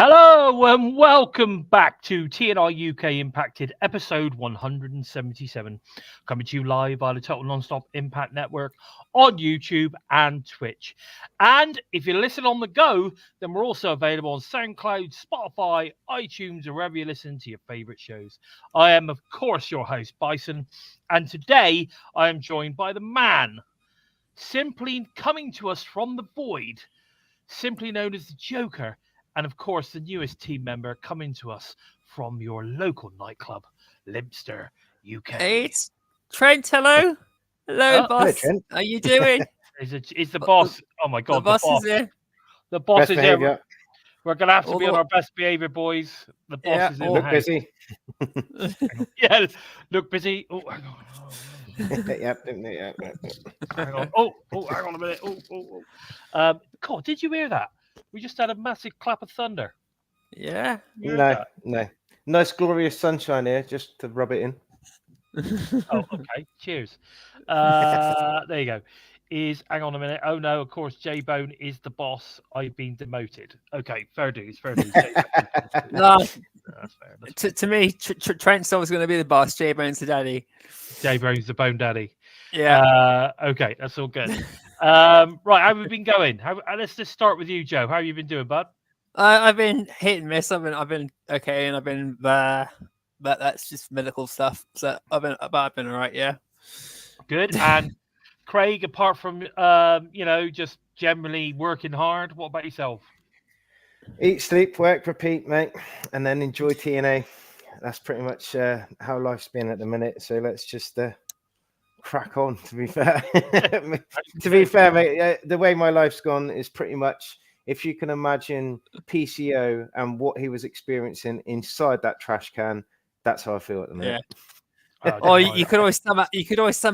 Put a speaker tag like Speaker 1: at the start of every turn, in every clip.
Speaker 1: Hello and welcome back to TNI-UK Impacted episode 177, coming to you live by the Total Nonstop Impact Network on YouTube and Twitch. And if you listen on the go, then we're also available on SoundCloud, Spotify, iTunes, or wherever you listen to your favorite shows. I am, of course, your host, Bison, and today I am joined by the man simply coming to us from the void, simply known as the Joker. And of course, the newest team member coming to us from your local nightclub, LimpstarUK.
Speaker 2: Hey, it's Trent. Hello. Hello, boss.
Speaker 3: Hello, Trent.
Speaker 2: How you doing?
Speaker 1: Is the boss? Oh my God,
Speaker 2: the boss is here.
Speaker 1: The boss
Speaker 3: Best
Speaker 1: is
Speaker 3: behavior.
Speaker 1: here. We're going to have to be on our best behavior, boys. The boss is in the
Speaker 3: Look
Speaker 1: house.
Speaker 3: busy.
Speaker 1: Yeah, look busy. Oh, hang on.
Speaker 3: Yep.
Speaker 1: Hang on. Hang on a minute. God, did you hear that? We just had a massive clap of thunder.
Speaker 2: Yeah.
Speaker 3: No. Nice glorious sunshine here, just to rub it in.
Speaker 1: Oh, okay. Cheers. There you go. Hang on a minute. Oh no, of course, J-Bone is the boss. I've been demoted. Okay, fair dues.
Speaker 2: No,
Speaker 1: That's fair.
Speaker 2: to me, Trent's always going to be the boss. J-Bone's the daddy.
Speaker 1: J-Bone's the bone daddy.
Speaker 2: Yeah.
Speaker 1: Okay, that's all good. Right, how have we been going? Let's just start with you, Joe. How have you been doing, bud?
Speaker 2: I've been hit and miss. I've been okay, and I've been but that's just medical stuff. So I've been all right. Yeah.
Speaker 1: Good. And Craig, apart from just generally working hard, what about yourself?
Speaker 3: Eat, sleep, work, repeat, mate, and then enjoy TNA. That's pretty much how life's been at the minute. So let's just crack on. To be fair, mate, the way my life's gone is pretty much, if you can imagine PCO and what he was experiencing inside that trash can, that's how I feel at the minute.
Speaker 2: Yeah. Or you could always sum it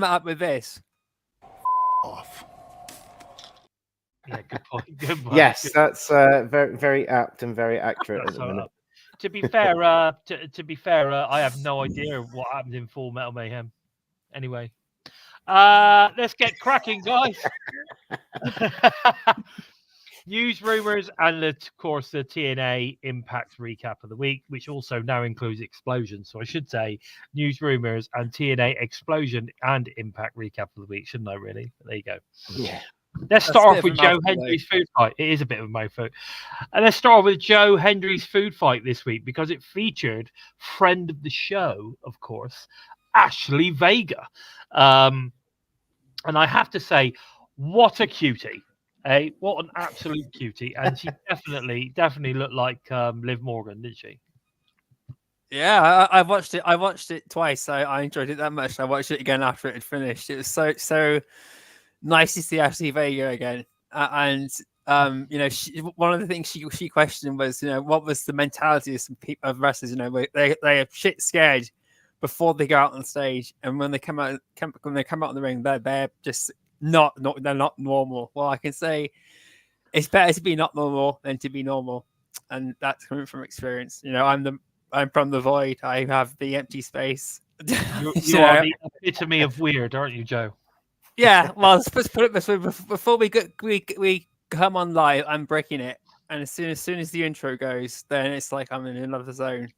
Speaker 2: up with this.
Speaker 4: Off.
Speaker 1: Yeah, good point. Good point.
Speaker 3: Yes,
Speaker 1: Good.
Speaker 3: that's very, very apt and very accurate at the minute.
Speaker 1: To be fair, I have no idea what happened in Full Metal Mayhem. Anyway, let's get cracking, guys. News, rumors, and of course the TNA Impact recap of the week, which also now includes Xplosion. So I should say news, rumors, and TNA Xplosion and Impact recap of the week, shouldn't I? Really? There you go.
Speaker 3: Yeah.
Speaker 1: Let's start off with Joe Hendry's food fight. It is a bit of a mouthful. And let's start off with Joe Hendry's food fight this week because it featured friend of the show, of course, Ashley Vega. And I have to say, what a cutie. What an absolute cutie. And she definitely looked like Liv Morgan, didn't she?
Speaker 2: Yeah, I watched it. I watched it twice. I enjoyed it that much. I watched it again after it had finished. It was so nice to see Ashley Vega again. One of the things she questioned was, what was the mentality of some people, of wrestlers? They are shit scared before they go out on stage, and when they come out in the ring, they're just they're not normal. Well, I can say it's better to be not normal than to be normal, and that's coming from experience. I'm from the void. I have the empty space.
Speaker 1: You are the epitome of weird, aren't you, Joe?
Speaker 2: Yeah, well, let's put it this way: before we come on live, I'm breaking it, and as soon as the intro goes, then it's like I'm in another zone.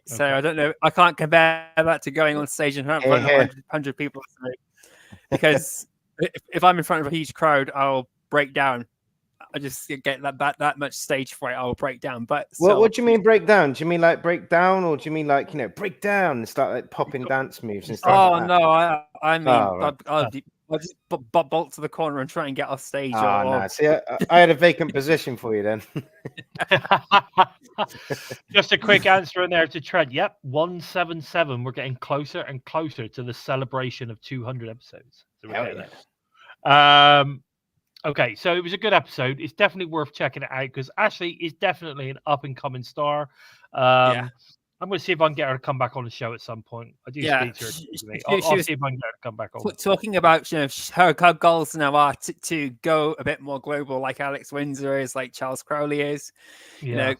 Speaker 2: So I don't know. I can't compare that to going on stage in front of 100 people, because if I'm in front of a huge crowd, I'll break down. I just get that much stage fright. I'll break down. But
Speaker 3: what do you mean break down? Do you mean like break down, or do you mean like break down and start like popping dance moves and stuff?
Speaker 2: Oh no, I mean I'll just bolt to the corner and try and get off stage.
Speaker 3: No. See, I had a vacant position for you then.
Speaker 1: Just a quick answer in there to Trent. Yep, 177. We're getting closer and closer to the celebration of 200 episodes. So we're getting there. Okay, so it was a good episode. It's definitely worth checking it out because Ashley is definitely an up-and-coming star. I'm going to see if I can get her to come back on the show at some point. I do speak to her. I'll see if I can get her to come back on.
Speaker 2: Talking about her goals now are to go a bit more global, like Alex Windsor is, like Charles Crowley is.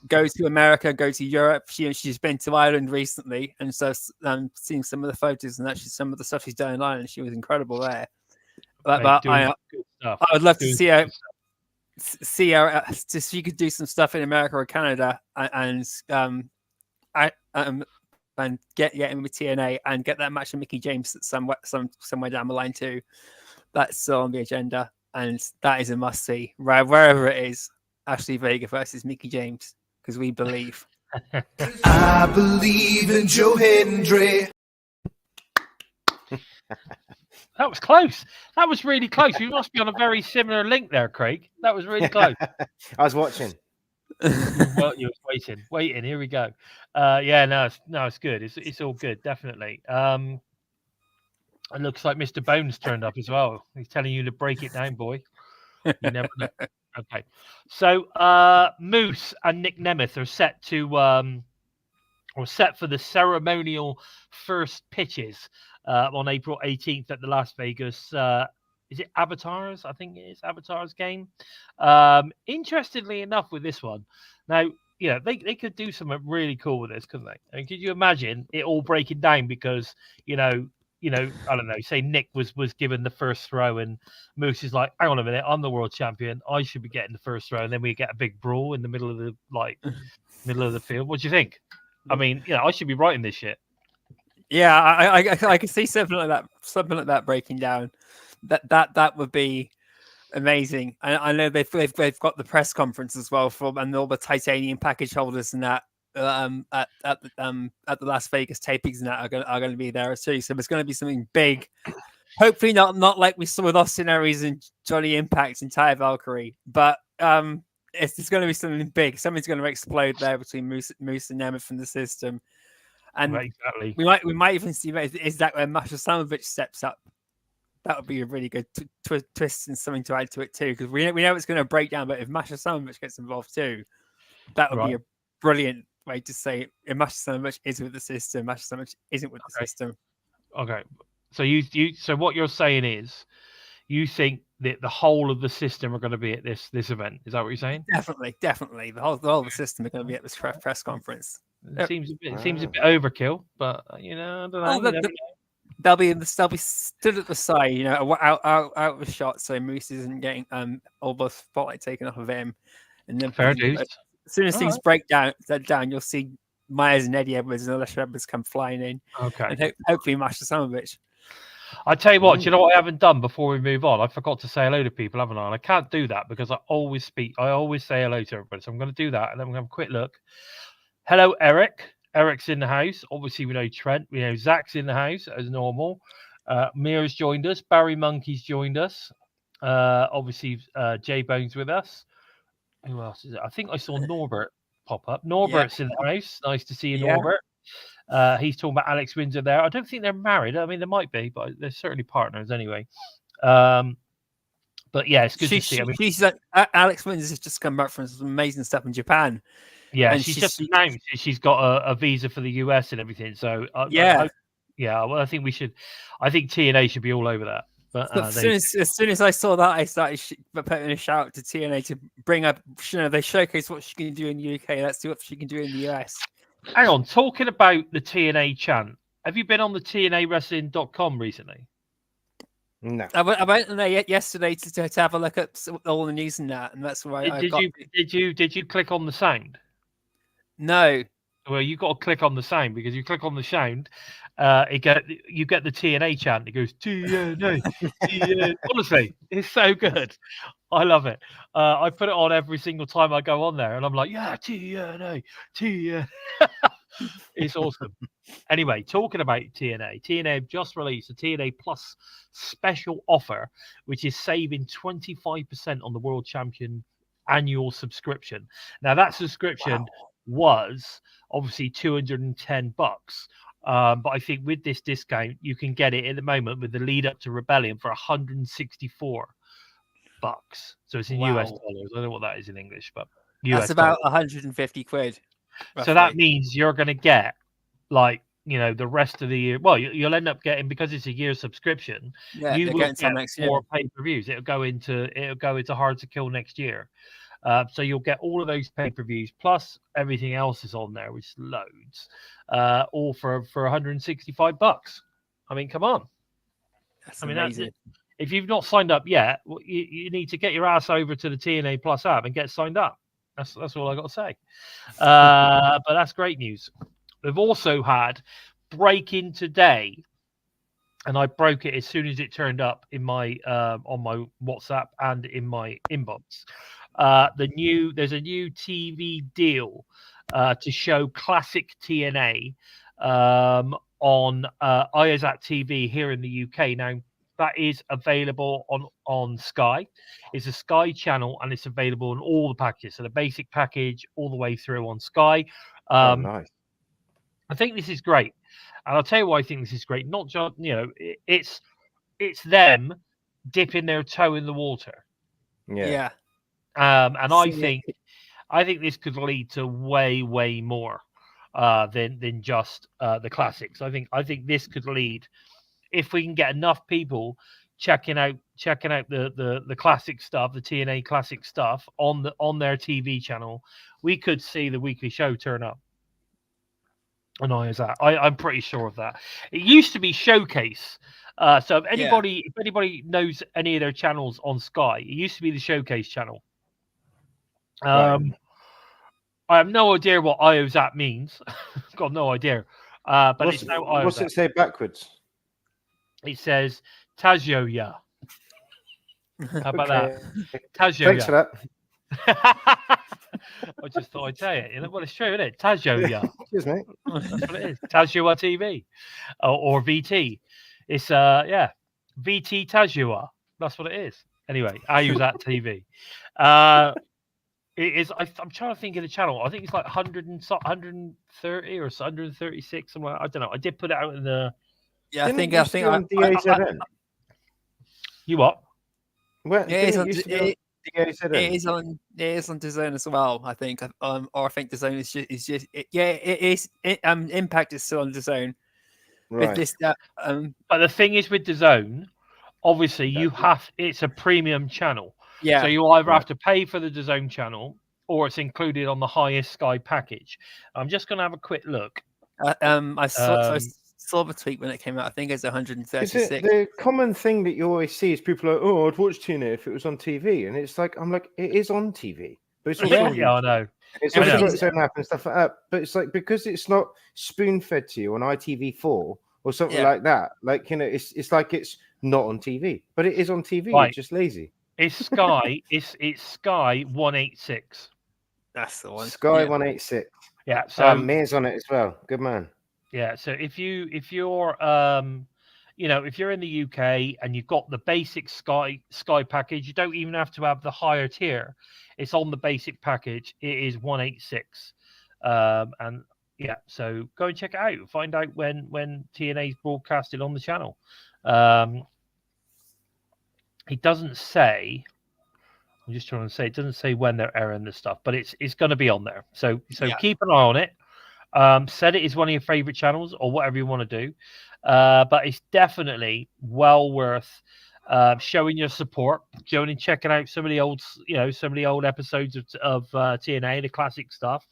Speaker 2: Go to America, go to Europe. She's been to Ireland recently, and so I'm seeing some of the photos and actually some of the stuff she's done in Ireland. She was incredible there. But I would love to see her. see her to she could do some stuff in America or Canada and get in with TNA and get that match with Mickie James somewhere down the line too. That's still on the agenda, and that is a must see wherever it is. Ashley Vega versus Mickie James, because we believe.
Speaker 4: I believe in Joe Hendry.
Speaker 1: That was close. That was really close. You must be on a very similar link there, Craig. That was really close.
Speaker 3: I was watching.
Speaker 1: Well, you were waiting. Here we go. It's good. It's all good, definitely. It looks like Mr. Bones turned up as well. He's telling you to break it down, boy. You never know. Okay, so Moose and Nic Nemeth are set for the ceremonial first pitches on April 18th at the Las Vegas. Is it Avatars? I think it is Avatars game. Interestingly enough, with this one, now they could do something really cool with this, couldn't they? I mean, could you imagine it all breaking down because I don't know, say Nick was given the first throw and Moose is like, hang on a minute, I'm the world champion. I should be getting the first throw. And then we get a big brawl in the middle of the field. What do you think? I mean, I should be writing this shit.
Speaker 2: Yeah, I can see something like that breaking down. That would be amazing. I know they've got the press conference as well and all the titanium package holders and that at the Las Vegas Tapings and that are going to be there too. So there's going to be something big. Hopefully not like we saw with Austin Aries and Johnny Impact and Ty Valkyrie, but it's going to be something big. Something's going to explode there between Moose and Nemeth from the system. And
Speaker 1: right, exactly.
Speaker 2: we might even see is that where Masha Samovich steps up. That would be a really good twist and something to add to it too, because we know it's going to break down. But if Masha Samovich gets involved too, that would be a brilliant way to say if Masha Samovich is with the system, Masha Samovich isn't with the system. Okay,
Speaker 1: so what you're saying is you think that the whole of the system are going to be at this event? Is that what you're saying?
Speaker 2: Definitely. The whole of the system are going to be at this press conference.
Speaker 1: It seems a bit overkill, but I don't know.
Speaker 2: They'll be stood at the side, out of the shot, so Moose isn't getting all the spotlight taken off of him. And then
Speaker 1: fair dues.
Speaker 2: As soon as things break down, you'll see Myers and Eddie Edwards and Alicia Edwards come flying in.
Speaker 1: Okay.
Speaker 2: And hopefully Masha Samovich.
Speaker 1: I tell you what, do you know what I haven't done before we move on? I forgot to say hello to people, haven't I? And I can't do that because I always say hello to everybody. So I'm going to do that and then we're going to have a quick look. Hello, Eric. Eric's in the house. Obviously, we know Trent. We know Zach's in the house as normal. Mira's joined us. Barry Monkey's joined us. Obviously, Jay Bones with us. Who else is it? I think I saw Norbert pop up. Norbert's in the house. Nice to see you, Norbert. He's talking about Alex Windsor there. I don't think they're married. I mean, they might be, but they're certainly partners anyway. But yeah, it's good to see.
Speaker 2: She's Alex Windsor has just come back from some amazing stuff in Japan.
Speaker 1: Yeah, and she's just announced she's got a visa for the US and everything. So well, I think TNA should be all over that. But
Speaker 2: as soon as I saw that, I started putting a shout out to TNA to bring up. They showcase what she can do in the UK. Let's see what she can do in the US.
Speaker 1: Hang on, talking about the TNA chant. Have you been on the TNAWrestling.com recently?
Speaker 3: No.
Speaker 2: I went on there yesterday to have a look at all the news and that, and that's why
Speaker 1: Did you click on the sound?
Speaker 2: No.
Speaker 1: Well, you got to click on the sound because you click on the sound, you get the TNA chant. It goes TNA. TNA. Honestly, it's so good. I love it. I put it on every single time I go on there, and I'm like, yeah, TNA, TNA. It's awesome. Anyway, talking about TNA have just released a TNA Plus special offer, which is saving 25% on the World Champion annual subscription. Now, that subscription was obviously $210. But I think with this discount, you can get it at the moment with the lead up to Rebellion for $164. So it's in US dollars. I don't know what that is in English, but
Speaker 2: that's about 150 quid. Roughly.
Speaker 1: So that means you're going to get the rest of the year. Well, you'll end up getting, because it's a year subscription.
Speaker 2: Yeah,
Speaker 1: you will get
Speaker 2: next
Speaker 1: more
Speaker 2: year.
Speaker 1: pay-per-views. It'll go into Hard to Kill next year. So you'll get all of those pay-per-views plus everything else is on there, which is loads, all for $165. I mean, come on.
Speaker 2: That's amazing.
Speaker 1: if you've not signed up yet, you need to get your ass over to the TNA Plus app and get signed up. That's all I got to say. But that's great news. We've also had breaking today, and I broke it as soon as it turned up in my on my WhatsApp and in my inbox. There's a new TV deal to show classic TNA on IAZAT TV here in the UK. Now, that is available on Sky. It's a Sky channel, and it's available in all the packages. So the basic package all the way through on Sky.
Speaker 3: Nice.
Speaker 1: I think this is great, and I'll tell you why I think this is great. Not just it's them dipping their toe in the water.
Speaker 3: Yeah.
Speaker 1: And I think this could lead to way more than just the classics. I think this could lead, if we can get enough people checking out the classic stuff, the TNA classic stuff on their TV channel, we could see the weekly show turn up. And I'm pretty sure of that. It used to be Showcase. So if anybody knows any of their channels on Sky, it used to be the Showcase channel. I have no idea what IOZAT means. Got no idea. But it's now IOZAT.
Speaker 3: What's it say backwards?
Speaker 1: It says Tazioya. How about that? Tazioya.
Speaker 3: Thanks for that.
Speaker 1: I just thought I'd say it. Well, it's true, isn't it? Tazioya.
Speaker 3: Cheers, mate.
Speaker 1: That's what it is. Tazioya TV or VT. It's VT Tazioya. That's what it is. Anyway, I use that TV. It is. I'm trying to think of the channel. I think it's like 130 or 136 somewhere. I don't know. I did put it out in the.
Speaker 2: Yeah,
Speaker 3: Didn't
Speaker 2: I think
Speaker 3: on DAZN?
Speaker 1: You what?
Speaker 3: Well,
Speaker 2: it is on
Speaker 3: DAZN?
Speaker 2: it is on DAZN as well. I think, or I think DAZN is just it is. Impact is still on DAZN.
Speaker 3: Right.
Speaker 2: With this,
Speaker 1: But the thing is with DAZN, obviously it's a premium channel.
Speaker 2: yeah.
Speaker 1: So you either have to pay for the DAZN channel, or it's included on the highest Sky package. I'm just going to have a quick look.
Speaker 2: I saw the tweet when it came out. I think it's 136.
Speaker 3: The common thing that you always see is people are like, "Oh, I'd watch TNA if it was on TV," and it's like, I'm like, it is on TV, but it's also
Speaker 1: I know.
Speaker 3: it's also got its own app and stuff like that. But it's like, because it's not spoon fed to you on ITV4 or something like that. Like, it's like it's not on TV, but it is on TV.
Speaker 1: Right.
Speaker 3: You're just lazy.
Speaker 1: It's Sky. it's Sky 186.
Speaker 2: That's the one.
Speaker 3: Sky 186.
Speaker 1: Yeah. So
Speaker 3: Mears on it as well. Good man.
Speaker 1: yeah. So if you're if you're in the UK and you've got the basic Sky package, you don't even have to have the higher tier. It's on the basic package. It is 186. And yeah, so go and check it out. Find out when TNA is broadcasted on the channel. It doesn't say. I'm just trying to say. It doesn't say when they're airing this stuff, but it's going to be on there. So keep an eye on it. Set it as one of your favorite channels or whatever you want to do. But it's definitely well worth showing your support, going and checking out some of the old episodes of TNA, the classic stuff.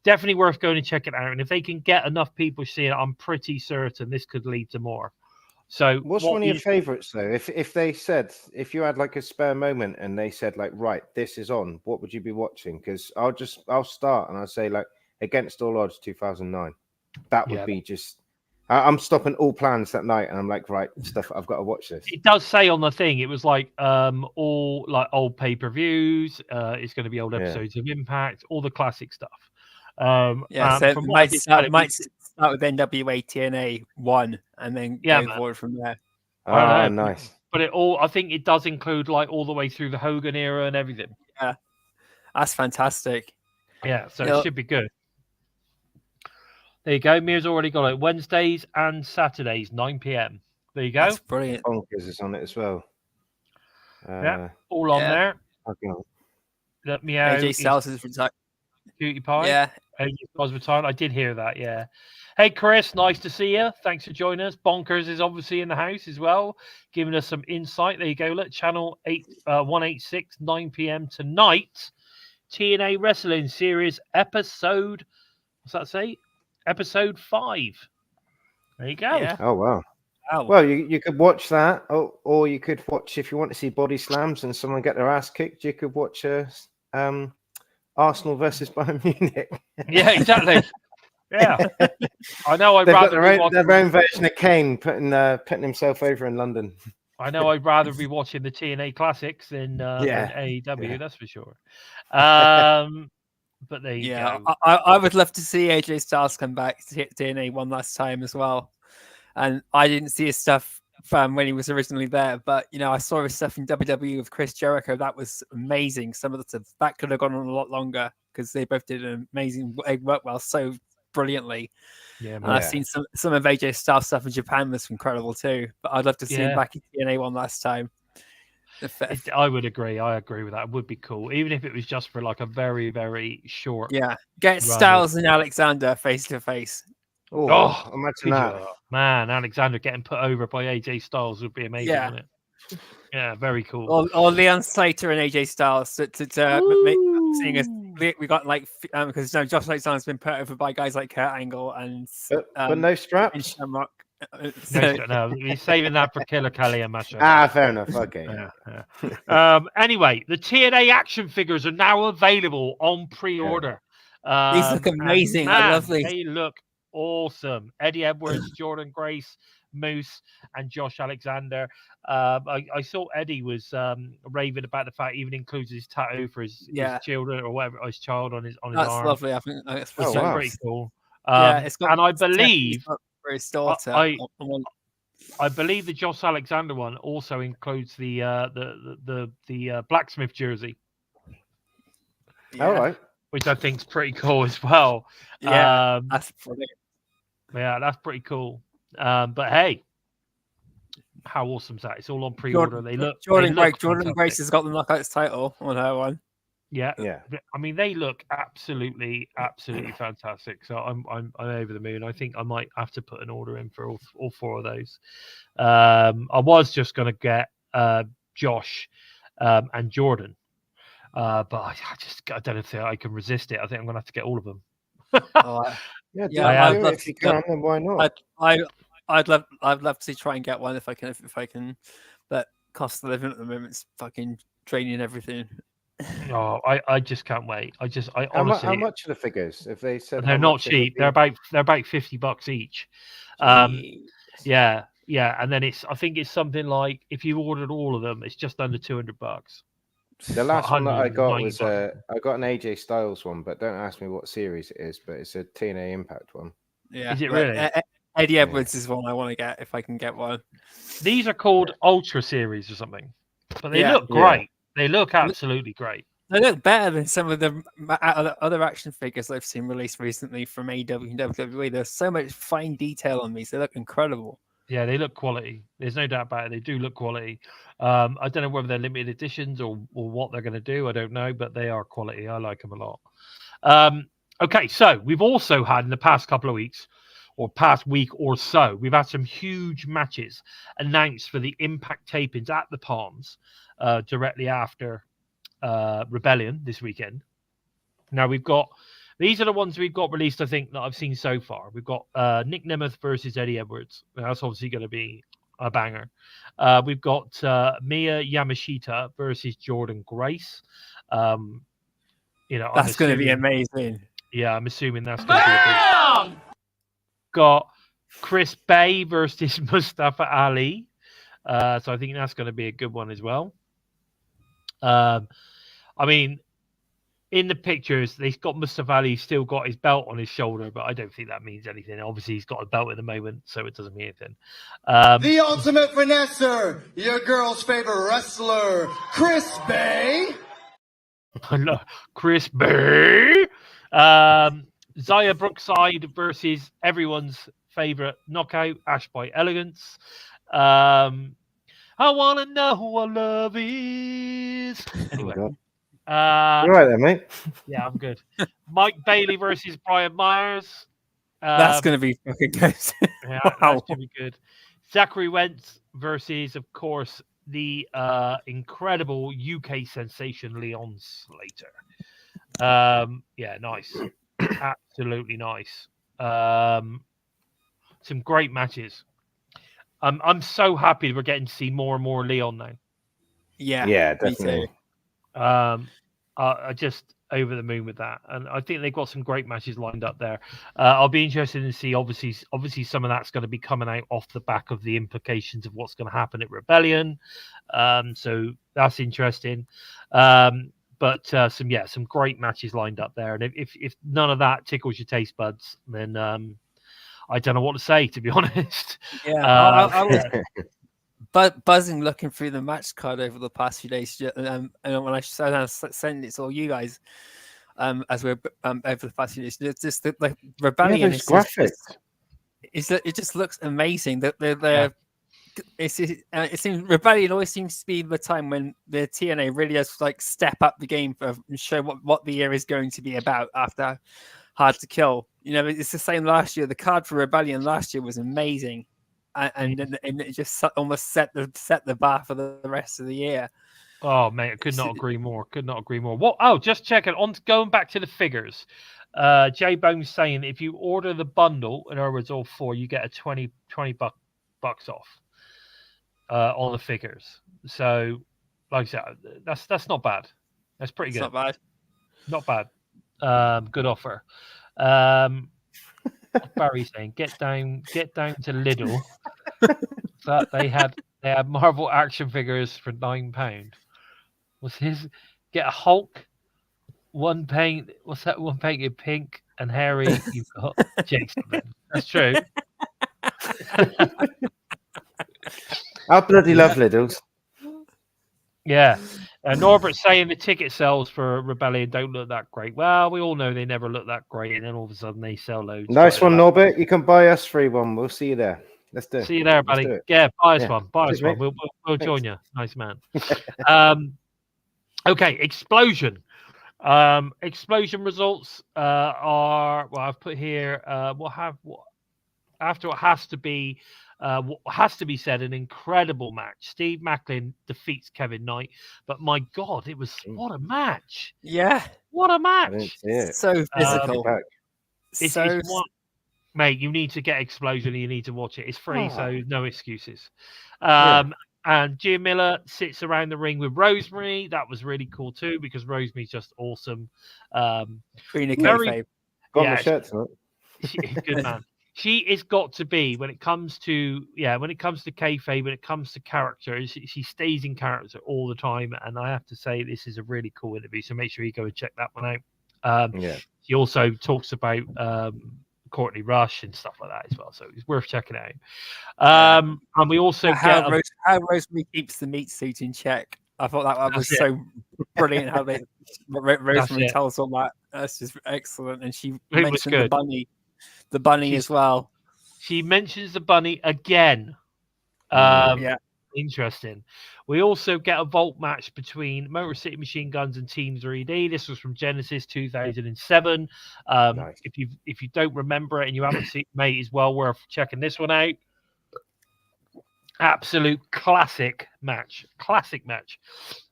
Speaker 1: Definitely worth going and checking it out. And if they can get enough people seeing it, I'm pretty certain this could lead to more. So
Speaker 3: what's one of your favorites though? If they said, if you had like a spare moment and they said like, right, this is on, what would you be watching? Because I'll start and I'll say like Against All Odds 2009. That would be just. I'm stopping all plans that night and I'm like, right, stuff. I've got to watch this.
Speaker 1: It does say on the thing. It was like all like old pay-per-views. It's going to be old episodes of Impact, all the classic stuff.
Speaker 2: So it might start with NWA TNA 1 and then go forward from there.
Speaker 3: Oh, nice.
Speaker 1: But I think it does include like all the way through the Hogan era and everything.
Speaker 2: Yeah, that's fantastic.
Speaker 1: Yeah, so it should be good. There you go. Mir's already got it. Wednesdays and Saturdays, 9 p.m. There you go.
Speaker 2: That's brilliant.
Speaker 3: Bonkers is on it as well.
Speaker 1: All on there.
Speaker 3: Okay.
Speaker 1: Let me out.
Speaker 2: AJ Styles is retired.
Speaker 1: Cutie Pie.
Speaker 2: Yeah.
Speaker 1: AJ Styles retired. I did hear that. Yeah. Hey, Chris, nice to see you. Thanks for joining us. Bonkers is obviously in the house as well, giving us some insight. There you go. Look, channel 186, 9 p.m. tonight. TNA Wrestling Series episode. What's that say? Episode 5. There you go.
Speaker 2: Yeah.
Speaker 3: Oh wow.
Speaker 2: Wow.
Speaker 3: Well, you could watch that, or you could watch, if you want to see body slams and someone get their ass kicked, you could watch Arsenal versus Bayern Munich.
Speaker 1: Yeah, exactly. Yeah, I know. I'd
Speaker 3: They've got
Speaker 1: rather be watching.
Speaker 3: their own version of Kane putting himself over in London.
Speaker 1: I know I'd rather be watching the TNA Classics than AEW.
Speaker 3: Yeah.
Speaker 1: That's for sure. But there you
Speaker 2: Yeah,
Speaker 1: go.
Speaker 2: I would love to see AJ Styles come back to hit TNA one last time as well. And I didn't see his stuff from when he was originally there, but I saw his stuff in WWE with Chris Jericho. That was amazing. Some of the stuff that could have gone on a lot longer because they both did an amazing. They worked well so brilliantly.
Speaker 1: Yeah,
Speaker 2: And I've seen some of AJ Styles stuff in Japan was incredible too. But I'd love to see him back in TNA one last time.
Speaker 1: I would agree. I agree with that. It would be cool, even if it was just for like a very, very short.
Speaker 2: Yeah, get Styles and Alexander face to face.
Speaker 3: Oh, imagine that.
Speaker 1: Man, Alexander getting put over by AJ Styles would be amazing,
Speaker 2: Yeah.
Speaker 1: wouldn't it? Yeah, very cool.
Speaker 2: Or Leon Slater and AJ Styles to seeing as we got because Josh Alexander's been put over by guys like Kurt Angle and
Speaker 3: but no straps.
Speaker 2: and Shamrock.
Speaker 1: No, we're saving that for Killer Kelly and Masha.
Speaker 3: Fair enough. Okay.
Speaker 1: Anyway, the TNA action figures are now available on pre-order.
Speaker 2: These look amazing. I love these.
Speaker 1: They look awesome. Eddie Edwards, Jordynne Grace, Moose, and Josh Alexander. I saw Eddie was raving about the fact he even includes his tattoo for his children or whatever, his child on his arm.
Speaker 2: That's lovely. I think that's
Speaker 1: pretty cool.
Speaker 2: It's got,
Speaker 1: and I believe
Speaker 2: for his daughter.
Speaker 1: I believe the Josh Alexander one also includes the blacksmith jersey.
Speaker 3: All right.
Speaker 1: Which I think is pretty cool as well.
Speaker 2: Yeah, that's brilliant.
Speaker 1: Yeah, that's pretty cool. But hey, how awesome is that? It's all on pre-order.
Speaker 2: Jordynne Grace has got the Knockouts title on her one.
Speaker 1: Yeah. I mean, they look absolutely fantastic. So I'm over the moon. I think I might have to put an order in for all four of those. I was just going to get Josh and Jordan, but I don't know if I can resist it. I think I'm going to have to get all of them.
Speaker 3: I'd love to can, then why not?
Speaker 2: I'd love to try and get one if I can, but cost of living at the moment is fucking draining everything.
Speaker 1: Oh, I just can't wait. I honestly,
Speaker 3: how much are the figures? If they said
Speaker 1: they're not cheap, they're about $50 each. Yeah, and then I think it's something like if you ordered all of them, it's just under $200.
Speaker 3: The last one that I got was I got an AJ Styles one, but don't ask me what series it is. But it's a TNA Impact one.
Speaker 2: Yeah,
Speaker 1: is it really?
Speaker 2: Eddie Edwards is one I want to get if I can get one.
Speaker 1: These are called Ultra Series or something, but they look great. Yeah. They look absolutely great.
Speaker 2: They look better than some of the other action figures I've seen released recently from AEW and WWE. There's so much fine detail on these. They look incredible.
Speaker 1: Yeah, they look quality. There's no doubt about it. They do look quality. I don't know whether they're limited editions or what they're going to do. I don't know, but they are quality. I like them a lot. Okay, so we've also had in the past couple of weeks or past week or so, we've had some huge matches announced for the Impact tapings at the Palms directly after Rebellion this weekend. Now these are the ones we've got released, I think, that I've seen so far. We've got Nic Nemeth versus Eddie Edwards. That's obviously going to be a banger. We've got Miyu Yamashita versus Jordynne Grace.
Speaker 2: That's going to be amazing.
Speaker 1: Yeah, I'm assuming that's going to be a big... Got Chris Bey versus Mustafa Ali. So I think that's going to be a good one as well. I mean, in the pictures, they've got Mustafa Ali still got his belt on his shoulder, but I don't think that means anything. Obviously, he's got a belt at the moment, so it doesn't mean anything.
Speaker 4: The ultimate finesser, your girl's favorite wrestler, Chris Bey.
Speaker 1: Chris Bey. Zaya Brookside versus everyone's favorite knockout, Ash by Elegance. I want to know who our love is. Anyway.
Speaker 3: You're right there, mate.
Speaker 1: Yeah, I'm good. Mike Bailey versus Brian Myers.
Speaker 2: That's going to be fucking good.
Speaker 1: Yeah, that's going to be good. Zachary Wentz versus, of course, the incredible UK sensation Leon Slater. Yeah, nice. Absolutely nice. Some great matches. I'm so happy we're getting to see more and more Leon now.
Speaker 2: Yeah,
Speaker 3: Yeah,
Speaker 2: me too.
Speaker 3: definitely.
Speaker 1: I just over the moon with that, and I think they've got some great matches lined up there. I'll be interested to see. Obviously, some of that's going to be coming out off the back of the implications of what's going to happen at Rebellion. So that's interesting. But some great matches lined up there, and if none of that tickles your taste buds, then I don't know what to say, to be honest.
Speaker 2: Yeah, I was buzzing looking through the match card over the past few days, and when I sent it to all you guys, as we're over the past few days, just the Rebellion it just looks amazing. It seems Rebellion always seems to be the time when the TNA really has to like step up the game and show what the year is going to be about after Hard to Kill. You know, it's the same last year. The card for Rebellion last year was amazing, and it just almost set the bar for the rest of the year.
Speaker 1: Oh mate, I could not agree more. What? Oh, just checking on going back to the figures. J Bone's saying if you order the bundle, in other words, all four, you get a 20 bucks off on the figures. So, like I said, that's not bad. That's pretty good.
Speaker 2: Not bad.
Speaker 1: Not bad. Good offer. Barry's saying get down to Lidl. So they had Marvel action figures for £9. What's his? Get a Hulk, one paint. What's that? One painted pink and hairy. You've got Jason. That's true.
Speaker 3: I bloody love Lidl's.
Speaker 1: Yeah. Norbert's saying the ticket sales for Rebellion don't look that great. Well, we all know they never look that great, and then all of a sudden they sell loads.
Speaker 3: Nice one, Norbert. You can buy us free one. We'll see you there. Let's do it.
Speaker 1: See you there, buddy. Yeah, buy us one. Buy us one. We'll join you. Nice man. Okay, Xplosion. Xplosion results are I've put here. After what has to be said, an incredible match. Steve Maclin defeats Kevin Knight, but my God, what a match!
Speaker 2: Yeah,
Speaker 1: what a
Speaker 3: I
Speaker 1: match!
Speaker 3: didn't see it.
Speaker 2: So physical.
Speaker 1: Mate, you need to get Xplosion and you need to watch it. It's free, so no excuses. And Gia Miller sits around the ring with Rosemary. That was really cool too, because Rosemary's just awesome.
Speaker 2: Queen of Kayfabe.
Speaker 3: Got my shirt tonight.
Speaker 1: Good man. She has got to be, when it comes to kayfabe, when it comes to character, she stays in character all the time. And I have to say, this is a really cool interview. So make sure you go and check that one out. She also talks about Courtney Rush and stuff like that as well. So it's worth checking out. And we also
Speaker 2: how Rosemary keeps the meat suit in check. I thought that was so brilliant. How Rosemary tells all that. That's just excellent. And she mentioned the bunny as well.
Speaker 1: She mentions the bunny again. Interesting. We also get a vault match between Motor City Machine Guns and Team 3D. This was from Genesis 2007. Nice. If you don't remember it and you haven't seen it, mate, it's well worth checking this one out. Absolute classic match.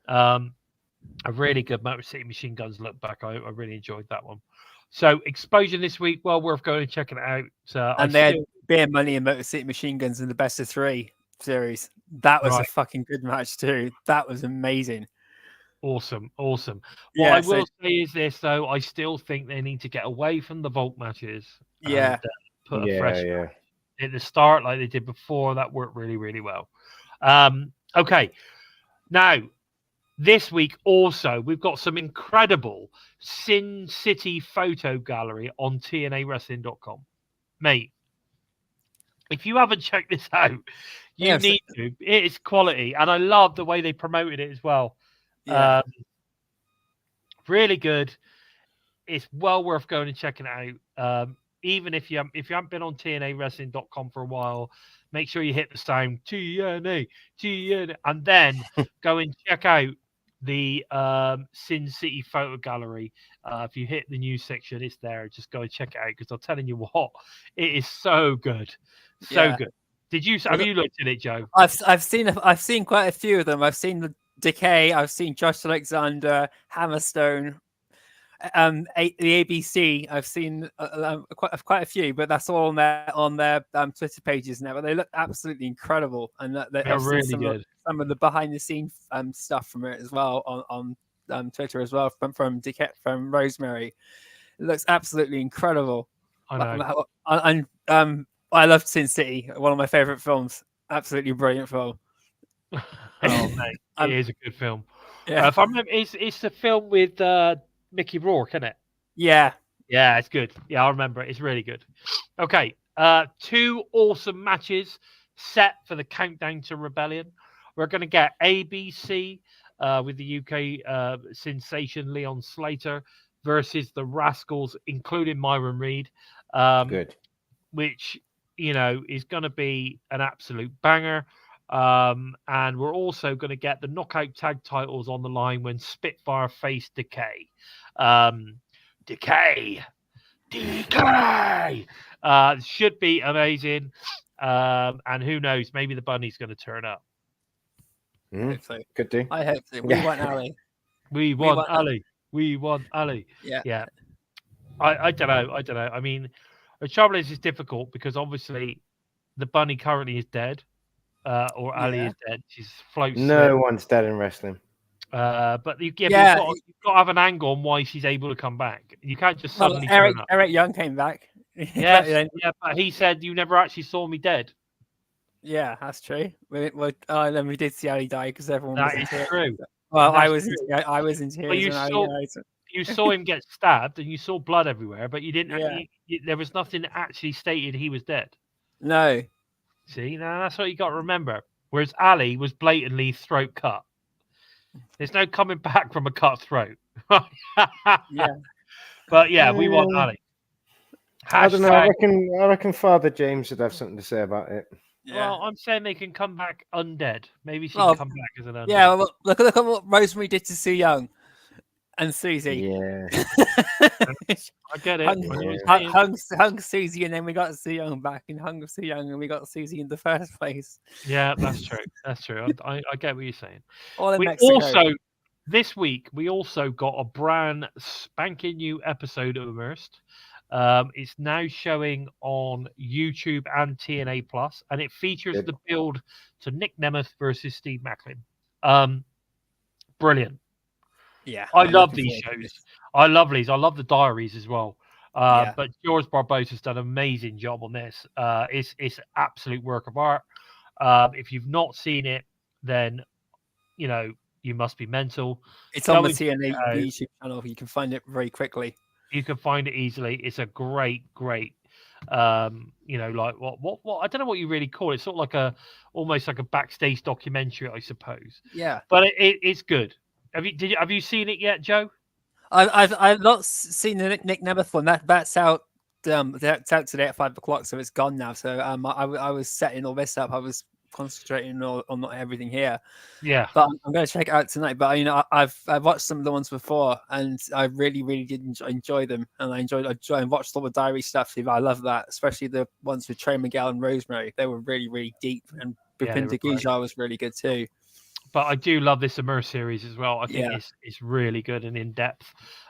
Speaker 1: A really good Motor City Machine Guns look back. I really enjoyed that one. So Xplosion this week, well worth going and checking it out.
Speaker 2: And they had Beer Money and Motor City Machine Guns in the best of 3 series. That was a fucking good match too. That was amazing.
Speaker 1: Awesome. What I will say is this though, I still think they need to get away from the vault matches. And, put a fresh at the start like they did before. That worked really, really well. Okay. Now, this week also, we've got some incredible Sin City photo gallery on TNAWrestling.com. Mate, if you haven't checked this out, you need to. It is quality, and I love the way they promoted it as well. Really good. It's well worth going and checking it out. Even if you haven't been on TNAWrestling.com for a while, make sure you hit the sound TNA, and then go and check out the Sin City photo gallery. If you hit the news section, it's there. Just go and check it out, because I'm telling you what, it is so good, good. Have you looked at it, Joe?
Speaker 2: I've seen quite a few of them. I've seen the Decay. I've seen Josh Alexander, Hammerstone. the ABC. I've seen quite a few, but that's all on their Twitter pages now. But they look absolutely incredible, and
Speaker 1: They're
Speaker 2: I've seen
Speaker 1: really good.
Speaker 2: some of the behind the scenes stuff from it as well on Twitter as well from Rosemary. It looks absolutely incredible.
Speaker 1: I know.
Speaker 2: And I love Sin City, one of my favorite films. Absolutely brilliant film.
Speaker 1: Oh mate, it is a good film.
Speaker 2: Yeah,
Speaker 1: If I remember, it's the film with Mickey Rourke, isn't it?
Speaker 2: yeah.
Speaker 1: Yeah, it's good. Yeah, I remember it. It's really good. Okay, 2 awesome matches set for the countdown to Rebellion. We're going to get ABC with the UK sensation Leon Slater versus the Rascals, including Myron Reed.
Speaker 3: Good.
Speaker 1: Which, you know, is going to be an absolute banger. And we're also going to get the knockout tag titles on the line when Spitfire face Decay. Decay. Should be amazing. And who knows, maybe the bunny's going to turn up.
Speaker 2: Hope so.
Speaker 3: Could do.
Speaker 2: I hope so. We want Ali.
Speaker 1: We want Ali. We want Ali.
Speaker 2: Yeah.
Speaker 1: Yeah. I don't know. I mean, the trouble is it's difficult because obviously the bunny currently is dead. Or Ali is dead. She's floats.
Speaker 3: No one's dead in wrestling.
Speaker 1: But you've got to have an angle on why she's able to come back. You can't just suddenly turn up.
Speaker 2: Eric Young came back.
Speaker 1: Yes, but he said you never actually saw me dead.
Speaker 2: Yeah, that's true. Then we did see Ali die because everyone was
Speaker 1: That is true.
Speaker 2: Well,
Speaker 1: That's
Speaker 2: I was in tears.
Speaker 1: But you saw him get stabbed and you saw blood everywhere, but you didn't. There was nothing that actually stated he was dead.
Speaker 2: No.
Speaker 1: See, now that's what you got to remember. Whereas Ali was blatantly throat cut. There's no coming back from a cut throat.
Speaker 2: Yeah.
Speaker 1: But yeah, we want Ali.
Speaker 3: I don't know. I reckon Father James would have something to say about it.
Speaker 2: Yeah.
Speaker 1: Well, I'm saying they can come back undead. Maybe she can come back as an undead.
Speaker 2: Yeah, well, look at what Rosemary did to Sue Young and Susie.
Speaker 3: Yeah.
Speaker 1: I get it.
Speaker 2: Hung Susie, and then we got Sue Young back, and hung Sue Young, and we got Susie in the first place.
Speaker 1: Yeah, that's true. That's true. I get what you're saying. This week, we also got a brand spanking new episode of Immersed. It's now showing on YouTube and TNA Plus, and it features the build to Nic Nemeth versus Steve Maclin. Brilliant.
Speaker 2: Yeah,
Speaker 1: I love these shows. I love these. I love the diaries as well. But George Barbossa's done an amazing job on this. It's absolute work of art. If you've not seen it, then you know you must be mental.
Speaker 2: It's on the TNA YouTube channel. You can find it very quickly.
Speaker 1: You can find it easily. It's a great, like what I don't know what you really call it. It's sort of like almost like a backstage documentary, I suppose.
Speaker 2: Yeah,
Speaker 1: but it's good. Have you seen it yet, Joe?
Speaker 2: I've not seen the Nic Nemeth one. That's out. That's out today at 5 o'clock, so it's gone now. So I was setting all this up. I was concentrating on not everything here.
Speaker 1: Yeah,
Speaker 2: but I'm going to check it out tonight. But I've watched some of the ones before, and I really did enjoy them. And I watched all the diary stuff. I love that, especially the ones with Trey Miguel and Rosemary. They were really deep, and Bipinda Gujar was really good too.
Speaker 1: But I do love this Immersed series as well. I think it's really good and in depth.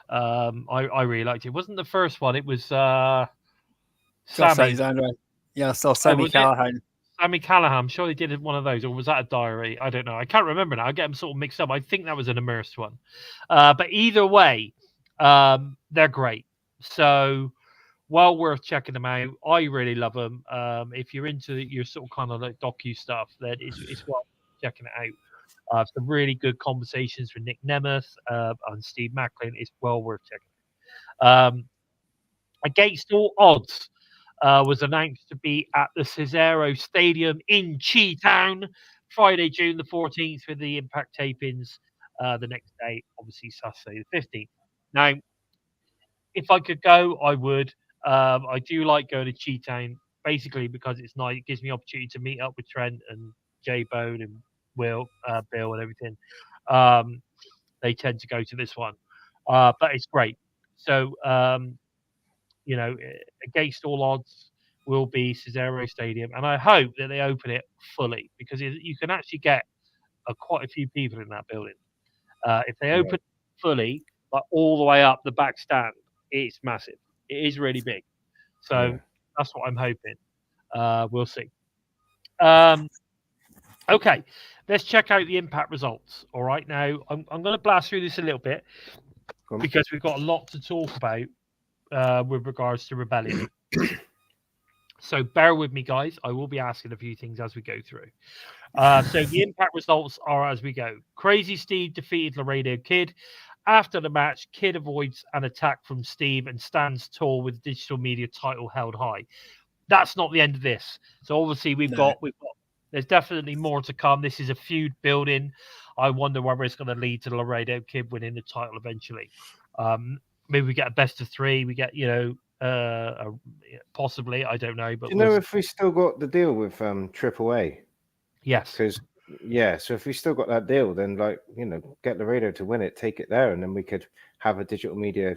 Speaker 1: I really liked it. It wasn't the first one. It was Sammy.
Speaker 2: Yeah, I saw Sammy Callahan.
Speaker 1: Sammy Callahan. I'm sure they did one of those, or was that a diary? I don't know. I can't remember now. I get them sort of mixed up. I think that was an Immersed one. But either way, they're great. So well worth checking them out. I really love them. If you're into your sort of kind of like docu stuff, then it's worth checking it out. Some really good conversations with Nic Nemeth and Steve Maclin. It's well worth checking. Against All Odds was announced to be at the Cesaro Stadium in Chi-Town, Friday, June the 14th, with the Impact tapings the next day, obviously Saturday the 15th. Now, if I could go, I would. I do like going to Chi-Town, basically because it's nice. It gives me opportunity to meet up with Trent and J-Bone and Bill and everything. They tend to go to this one, but it's great. So Against All Odds will be Cesaro Stadium, and I hope that they open it fully because you can actually get quite a few people in that building. If they open it fully, like all the way up the back stand. It's massive. It is really big. So that's what I'm hoping. We'll see. Okay, let's check out the Impact results. All right, now I'm going to blast through this a little bit because we've got a lot to talk about with regards to Rebellion. So bear with me, guys. I will be asking a few things as we go through. So the Impact results are as we go. Crazy Steve defeated Laredo Kid. After the match, Kid avoids an attack from Steve and stands tall with digital media title held high. That's not the end of this. So obviously we've got there's definitely more to come. This is a feud building. I wonder whether it's going to lead to Laredo Kid winning the title eventually. Maybe we get a best of 3. We get, possibly, I don't know. But
Speaker 3: do you know if we still got the deal with AAA?
Speaker 1: Yes.
Speaker 3: Because so if we still got that deal, then get Laredo to win it, take it there, and then we could have a digital media,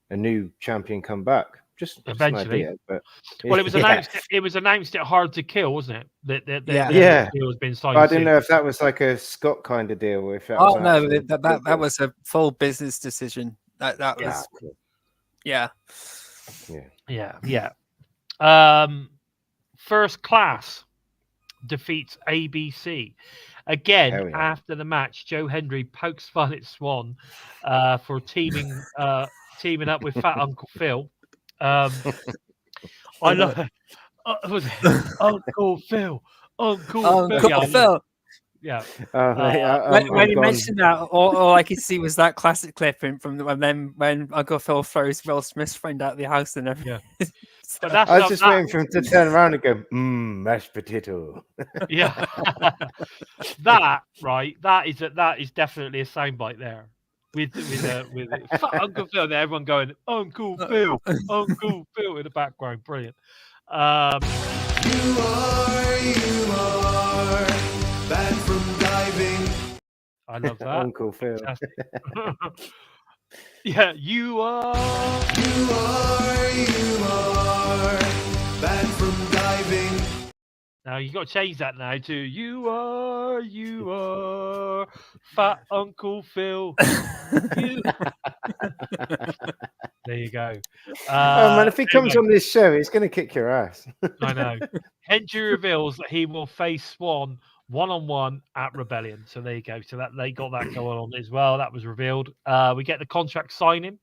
Speaker 3: a new champion come back. Just
Speaker 1: Eventually,
Speaker 3: an idea, but
Speaker 1: well, it was announced. It was announced at Hard to Kill, wasn't it? That the deal has been signed.
Speaker 3: I didn't know if that was like a Scott kind of deal. If that was
Speaker 2: that was a full business decision. That was,
Speaker 1: First Class defeats ABC. Again, after the match, Joe Hendry pokes fun at Swan for teaming up with Fat Uncle Phil. I love was it Uncle Phil. Uncle
Speaker 2: Phil.
Speaker 1: Yeah.
Speaker 2: When you mentioned that, all I could see was that classic clip from when Uncle Phil throws Will Smith's friend out of the house and everything.
Speaker 1: Yeah. But
Speaker 3: I was just waiting for him to turn around and go, mashed potato.
Speaker 1: Yeah. That is definitely a soundbite there. With Uncle Phil, and everyone going, Uncle Phil in the background. Brilliant.
Speaker 4: You are banned from diving.
Speaker 1: I love that.
Speaker 3: Uncle Phil.
Speaker 1: Yeah, you are
Speaker 4: banned from diving.
Speaker 1: Now you got to change that now to you are Fat Uncle Phil. There you go.
Speaker 3: Oh man, if he comes on this show, he's going to kick your ass.
Speaker 1: I know. Hendry reveals that he will face Swan one-on-one at Rebellion. So there you go. So that they got that going on as well. That was revealed. We get the contract signing.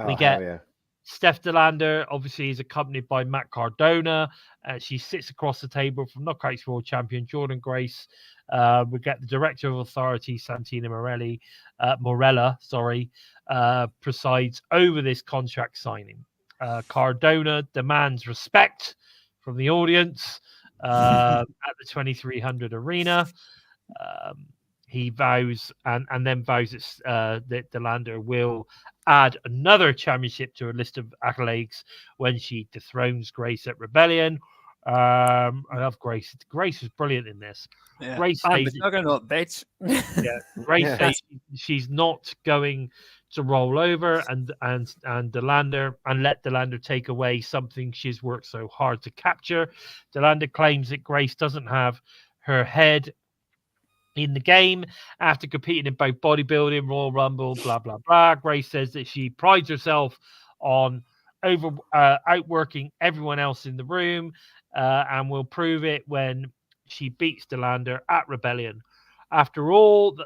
Speaker 1: We get Steph DeLander, obviously, is accompanied by Matt Cardona. She sits across the table from Knockouts World Champion Jordynne Grace. We get the Director of Authority, Santina Morella, presides over this contract signing. Cardona demands respect from the audience at the 2300 arena. He vows and then vows that DeLander will add another championship to her list of accolades when she dethrones Grace at Rebellion. I love Grace. Grace was brilliant in this.
Speaker 2: Yeah.
Speaker 1: Grace
Speaker 2: says, bitch.
Speaker 1: Grace says she's not going to roll over and DeLander and let DeLander take away something she's worked so hard to capture. DeLander claims that Grace doesn't have her head in the game after competing in both bodybuilding, Royal Rumble, blah blah blah. Grace says that she prides herself on outworking everyone else in the room, and will prove it when she beats DeLander at Rebellion. After all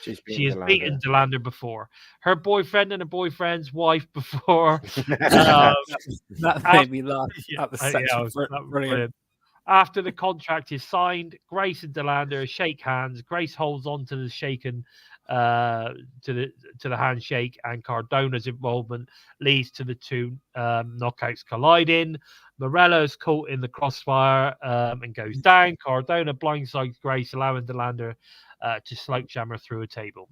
Speaker 1: she has beaten DeLander before. Her boyfriend and her boyfriend's wife before.
Speaker 2: That made me laugh. That was brilliant.
Speaker 1: After the contract is signed, Grace and DeLander shake hands. Grace holds on to the shaken to the handshake, and Cardona's involvement leads to the two knockouts colliding. Morello's caught in the crossfire and goes down. Cardona blindsides Grace, allowing DeLander to slope jammer through a table.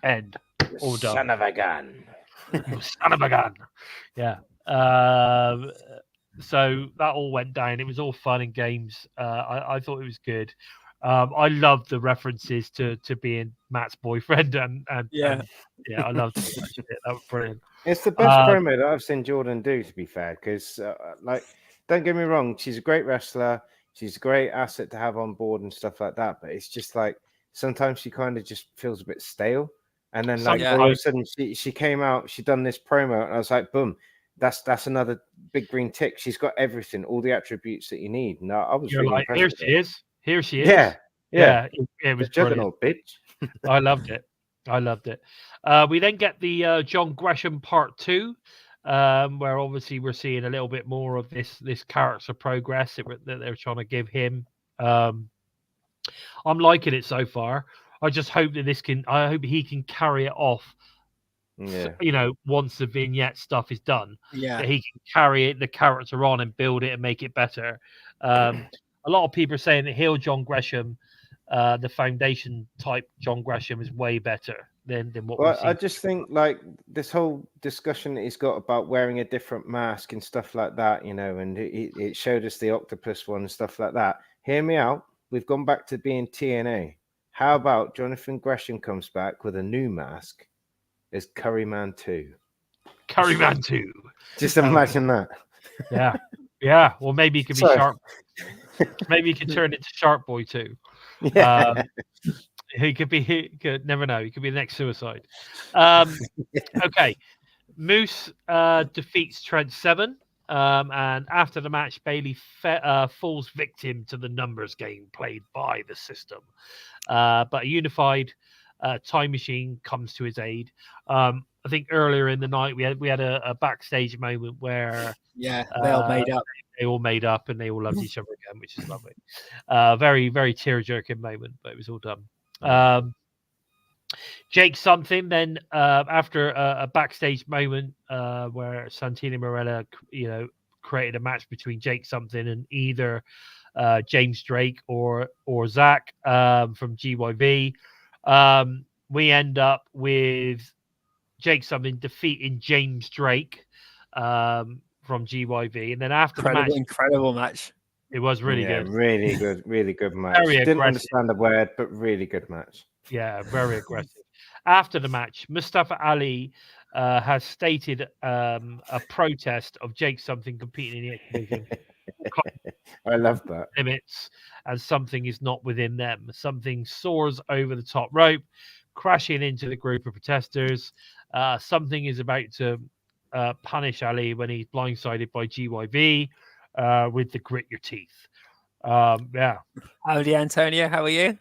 Speaker 1: End. All done.
Speaker 3: Son of a gun.
Speaker 1: You son of a gun. Yeah. So that all went down. It was all fun and games. I thought it was good. I loved the references to being Matt's boyfriend and I loved it. That was brilliant.
Speaker 3: It's the best promo that I've seen Jordynne do, to be fair, because don't get me wrong, she's a great wrestler, she's a great asset to have on board and stuff like that, but it's just like sometimes she kind of just feels a bit stale. And then like
Speaker 1: Sometimes-
Speaker 3: all of a sudden she came out, she done this promo, and I was like, boom, that's another big green tick. She's got everything, all the attributes that you need. No, I was
Speaker 1: You're
Speaker 3: really
Speaker 1: like,
Speaker 3: impressed
Speaker 1: here
Speaker 3: with
Speaker 1: she
Speaker 3: it.
Speaker 1: is. Here she is.
Speaker 3: Yeah.
Speaker 1: It was
Speaker 3: The
Speaker 1: brilliant.
Speaker 3: juggernaut, bitch.
Speaker 1: I loved it. I loved it. We then get the John Gresham part 2, where obviously we're seeing a little bit more of this character progress that they're trying to give him. I'm liking it so far. I just hope that I hope he can carry it off.
Speaker 3: Yeah.
Speaker 1: Once the vignette stuff is done,
Speaker 2: Yeah.
Speaker 1: that he can carry the character on and build it and make it better. A lot of people are saying that heel John Gresham, the foundation type John Gresham, is way better than what we've
Speaker 3: Well,
Speaker 1: seen.
Speaker 3: I just think like this whole discussion that he's got about wearing a different mask and stuff like that, and it showed us the octopus one and stuff like that. Hear me out. We've gone back to being TNA. How about Jonathan Gresham comes back with a new mask as Curryman 2?
Speaker 1: Curryman 2.
Speaker 3: Just imagine that.
Speaker 1: Yeah. Well, maybe he could be
Speaker 3: Sorry.
Speaker 1: Sharp. Maybe he could turn into Sharp Boy 2.
Speaker 3: Yeah.
Speaker 1: He could never know. He could be the next Suicide. Okay. Moose defeats Trent Seven. And after the match, Bailey falls victim to the numbers game played by the system. But a unified time machine comes to his aid. I think earlier in the night we had a backstage moment where
Speaker 2: they all made up.
Speaker 1: They all made up and they all loved each other again, which is lovely. Very, very tear-jerking moment, but it was all done. Jake something then after a backstage moment where Santino Marella, created a match between Jake something and either James Drake or Zach from GYV. We end up with Jake something defeating James Drake from GYV, and then after the match,
Speaker 2: incredible match.
Speaker 1: it was really good.
Speaker 3: Really good match.
Speaker 1: Very
Speaker 3: Didn't
Speaker 1: aggressive.
Speaker 3: understand the word, but really good match.
Speaker 1: Yeah, very aggressive. After the match, Mustafa Ali has stated a protest of Jake something competing in the Xplosion
Speaker 3: I love that.
Speaker 1: limits, and something is not within them. Something soars over the top rope, crashing into the group of protesters. Something is about to punish Ali when he's blindsided by GYV with the grit your teeth. Yeah.
Speaker 2: Howdy, Antonio. How are you?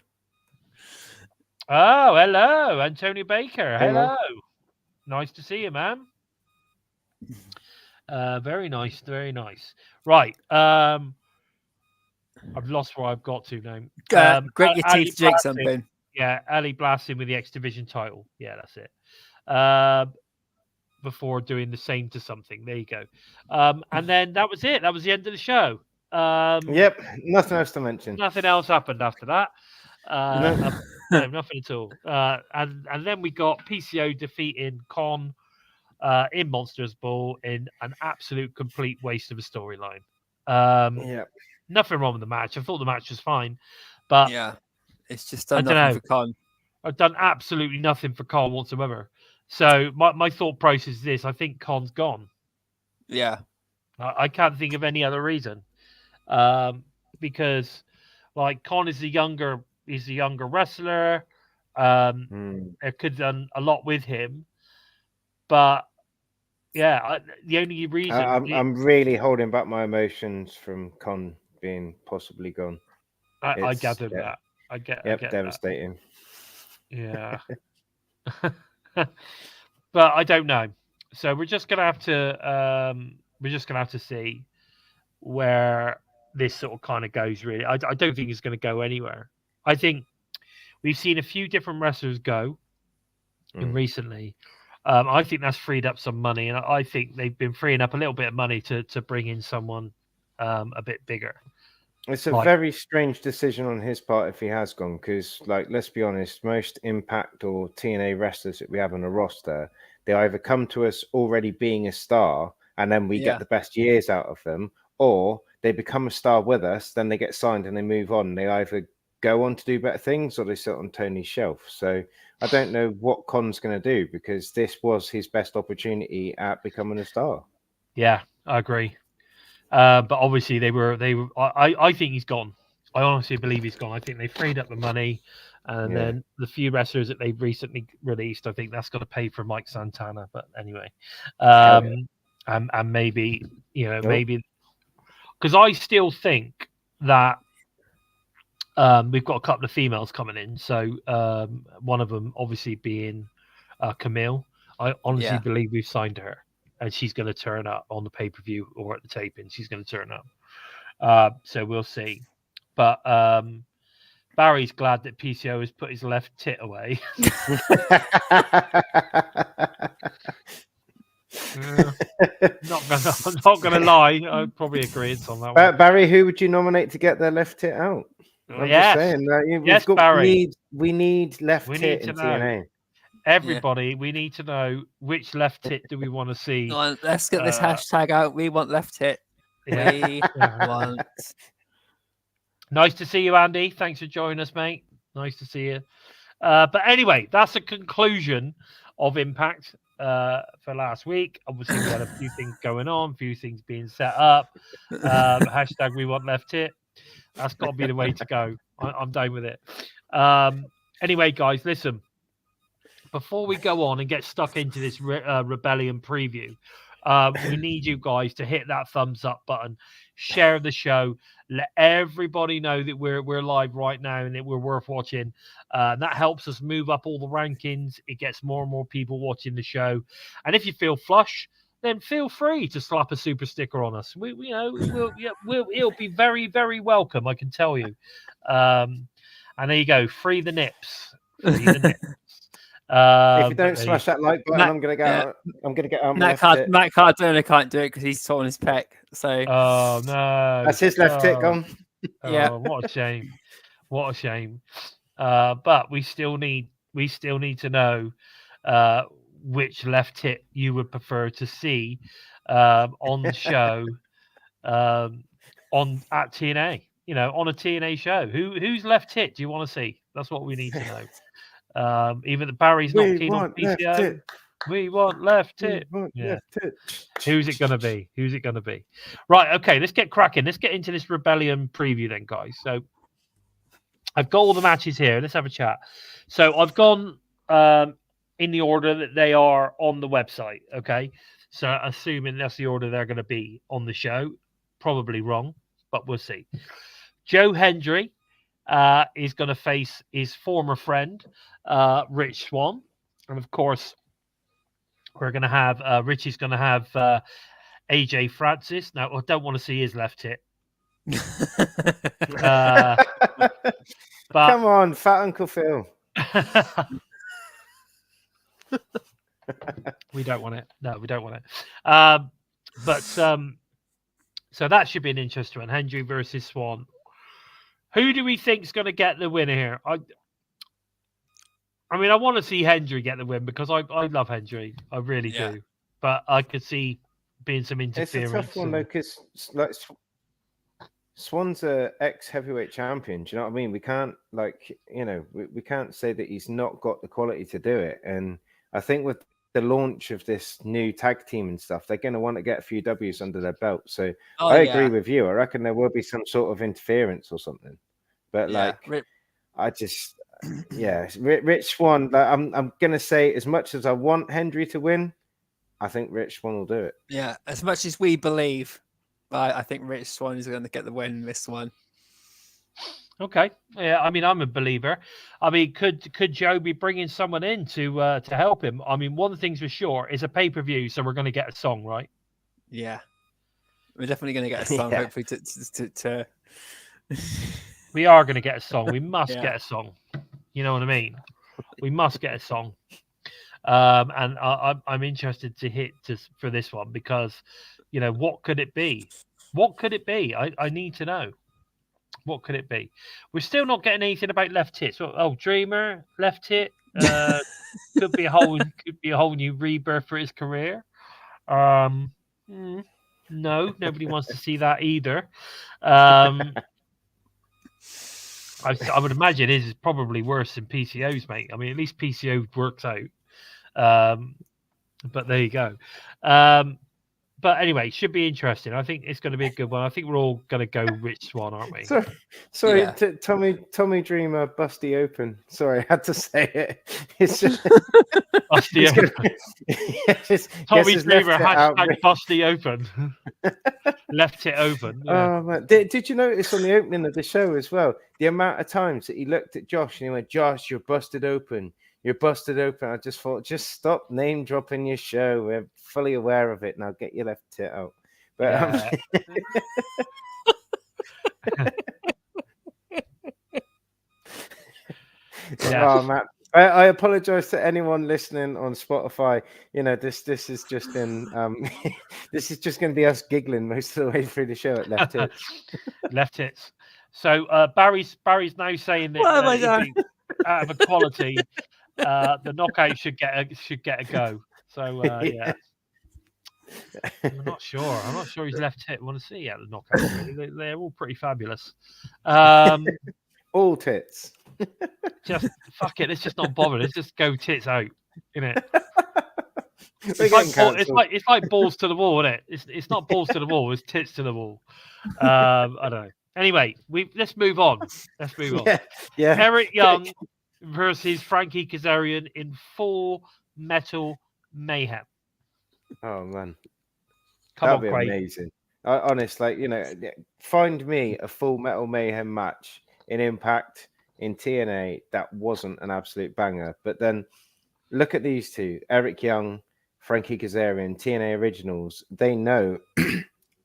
Speaker 1: Oh, hello, Antonio Baker.
Speaker 3: Hey, man.
Speaker 1: Hello. Nice to see you, man. Very nice, very nice. Right. I've lost where I've got to now.
Speaker 2: Grit your
Speaker 1: Ali
Speaker 2: teeth, Jake
Speaker 1: blasting-
Speaker 2: something.
Speaker 1: Yeah, Ali blasting with the X Division title. Yeah, that's it. Before doing the same to something. There you go. And then that was it. That was the end of the show.
Speaker 3: Yep, nothing else to mention.
Speaker 1: Nothing else happened after that. No, nothing at all. And then we got PCO defeating Con in Monsters Ball in an absolute complete waste of a storyline.
Speaker 3: Yeah,
Speaker 1: Nothing wrong with the match. I thought the match was fine, but
Speaker 2: Yeah, it's just
Speaker 1: I
Speaker 2: done
Speaker 1: dunno.
Speaker 2: nothing for Con.
Speaker 1: I've done absolutely nothing for Con whatsoever. So my thought process is this: I think Con's gone.
Speaker 2: Yeah,
Speaker 1: I can't think of any other reason, because like Con is a younger wrestler. It could have done a lot with him, but yeah, the only reason
Speaker 3: I'm really holding back my emotions from Con being possibly gone.
Speaker 1: I
Speaker 3: it's-
Speaker 1: gathered
Speaker 3: yeah.
Speaker 1: that. I get
Speaker 3: Yep,
Speaker 1: that.
Speaker 3: devastating.
Speaker 1: Yeah. But I don't know. So we're just gonna have to see where this sort of kind of goes. Really, I don't think it's going to go anywhere. I think we've seen a few different wrestlers go in recently. I think that's freed up some money, and I think they've been freeing up a little bit of money to bring in someone a bit bigger.
Speaker 3: It's a
Speaker 1: Like-
Speaker 3: very strange decision on his part if he has gone, because, like, let's be honest, most Impact or TNA wrestlers that we have on the roster, they either come to us already being a star, and then we
Speaker 2: Yeah.
Speaker 3: get the best years out of them, or they become a star with us, then they get signed and they move on. They either go on to do better things or they sit on Tony's shelf. So I don't know what Con's going to do, because this was his best opportunity at becoming a star.
Speaker 1: Yeah, I agree. But obviously they were. I think he's gone. I honestly believe he's gone. I think they freed up the money. And
Speaker 3: Yeah.
Speaker 1: then the few wrestlers that they've recently released, I think that's got to pay for Mike Santana. But anyway, and maybe,
Speaker 3: Nope.
Speaker 1: maybe because I still think that we've got a couple of females coming in. So one of them obviously being Camille. I honestly believe we've signed her, and she's going to turn up on the pay-per-view or at the taping. She's going to turn up. So we'll see. But Barry's glad that PCO has put his left tit away. Not gonna lie, I'd probably agree on that one.
Speaker 3: Barry, who would you nominate to get their left tit out? I'm just saying that
Speaker 1: Barry.
Speaker 3: We need left tit in TNA.
Speaker 1: Everybody, we need to know which left tit do we want to see.
Speaker 2: Go on, let's get this hashtag out. We want left tit.
Speaker 1: Yeah.
Speaker 2: We want.
Speaker 1: Nice to see you, Andy. Thanks for joining us, mate. Nice to see you. But anyway, that's a conclusion of Impact for last week. Obviously, we had a few things going on, a few things being set up. Hashtag we want left tit. That's got to be the way to go. I'm down with it. Anyway, guys, listen. Before we go on and get stuck into this Rebellion preview, we need you guys to hit that thumbs up button, share the show, let everybody know that we're live right now and that we're worth watching. That helps us move up all the rankings. It gets more and more people watching the show. And if you feel flush, then feel free to slap a super sticker on us. It'll be very, very welcome, I can tell you. And there you go, free the nips. Free the nips.
Speaker 3: If you don't smash that like button, I'm gonna get out.
Speaker 2: Matt Cardona can't do it because he's torn his pec. So
Speaker 1: oh no,
Speaker 3: that's his left tit gone.
Speaker 1: Yeah, what a shame. What a shame. But we still need to know which left tit you would prefer to see on the show at TNA. On a TNA show. Whose left tit do you want to see? That's what we need to know. Even the Barry's not keen on PCO. We want left tit. Left tit. Who's it going to be? Who's it going to be? Right. Okay. Let's get cracking. Let's get into this Rebellion preview then, guys. So I've got all the matches here. Let's have a chat. So I've gone in the order that they are on the website. Okay. So assuming that's the order they're going to be on the show, probably wrong, but we'll see. Joe Hendry is going to face his former friend, Rich Swann. And of course, we're going to have Richie's going to have AJ Francis. Now, I don't want to see his left tit. But
Speaker 3: come on, Fat Uncle Phil.
Speaker 1: We don't want it. No, we don't want it. So that should be an interesting one. Hendry versus Swann. Who do we think is going to get the winner here? I mean, I want to see Hendry get the win because I love Hendry. I really do. But I could see being some interference.
Speaker 3: It's a tough one, though, because Swann's a ex-heavyweight champion. Do you know what I mean? We can't, we can't say that he's not got the quality to do it. And I think with the launch of this new tag team and stuff, they're going to want to get a few W's under their belt. So I agree with you. I reckon there will be some sort of interference or something. But Rich Swann. I'm going to say, as much as I want Hendry to win, I think Rich Swann will do it.
Speaker 2: Yeah, as much as we believe, I think Rich Swann is going to get the win in this one.
Speaker 1: Okay. Yeah, I mean, I'm a believer. I mean, could Joe be bringing someone in to help him? I mean, one of the things for sure is a pay-per-view, so we're going to get a song, right?
Speaker 2: Yeah. We're definitely going to get a song, hopefully, to...
Speaker 1: We are going to get a song. We must get a song. You know what I mean? We must get a song. And I'm interested for this one because, what could it be? What could it be? I need to know. What could it be? We're still not getting anything about left tit. So, Dreamer, left tit. Could be a whole new rebirth for his career. No, nobody wants to see that either. I would imagine his is probably worse than PCO's, mate. I mean, at least PCO works out. But there you go. but anyway, should be interesting. I think it's going to be a good one. I think we're all going to go Rich Swann, aren't we?
Speaker 3: Sorry,
Speaker 2: Yeah.
Speaker 3: Tommy Dreamer, Busty Open. Sorry, I had to say it. It's just,
Speaker 1: Busty
Speaker 3: it's
Speaker 1: Open. Tommy Dreamer, hashtag Busty Open. Left it open. Yeah.
Speaker 3: Oh man, did you notice on the opening of the show as well the amount of times that he looked at Josh and he went, "Josh, you're busted open. You're busted open." I just thought, just stop name dropping your show. We're fully aware of it now. Get your left tit out. But oh man, I apologize to anyone listening on Spotify. You know, this is just in this is just going to be us giggling most of the way through the show at left tits.
Speaker 1: Left tits. So Barry's now saying that out of equality, the knockout should get a go. So yeah. I'm not sure his left tit want to see at the knockout. Really. They're all pretty fabulous.
Speaker 3: All tits.
Speaker 1: Just fuck it. Let's just not bother. Let's just go tits out. Innit? It's like balls to the wall, isn't it? It's not balls to the wall. It's tits to the wall. I don't know. Anyway, let's move on.
Speaker 3: Yeah.
Speaker 1: Eric Young versus Frankie Kazarian in Full Metal Mayhem.
Speaker 3: Oh man,
Speaker 1: That'd
Speaker 3: be amazing. Honestly, you know, find me a Full Metal Mayhem match in Impact, in TNA that wasn't an absolute banger. But then look at these two: Eric Young, Frankie Kazarian, TNA Originals. They know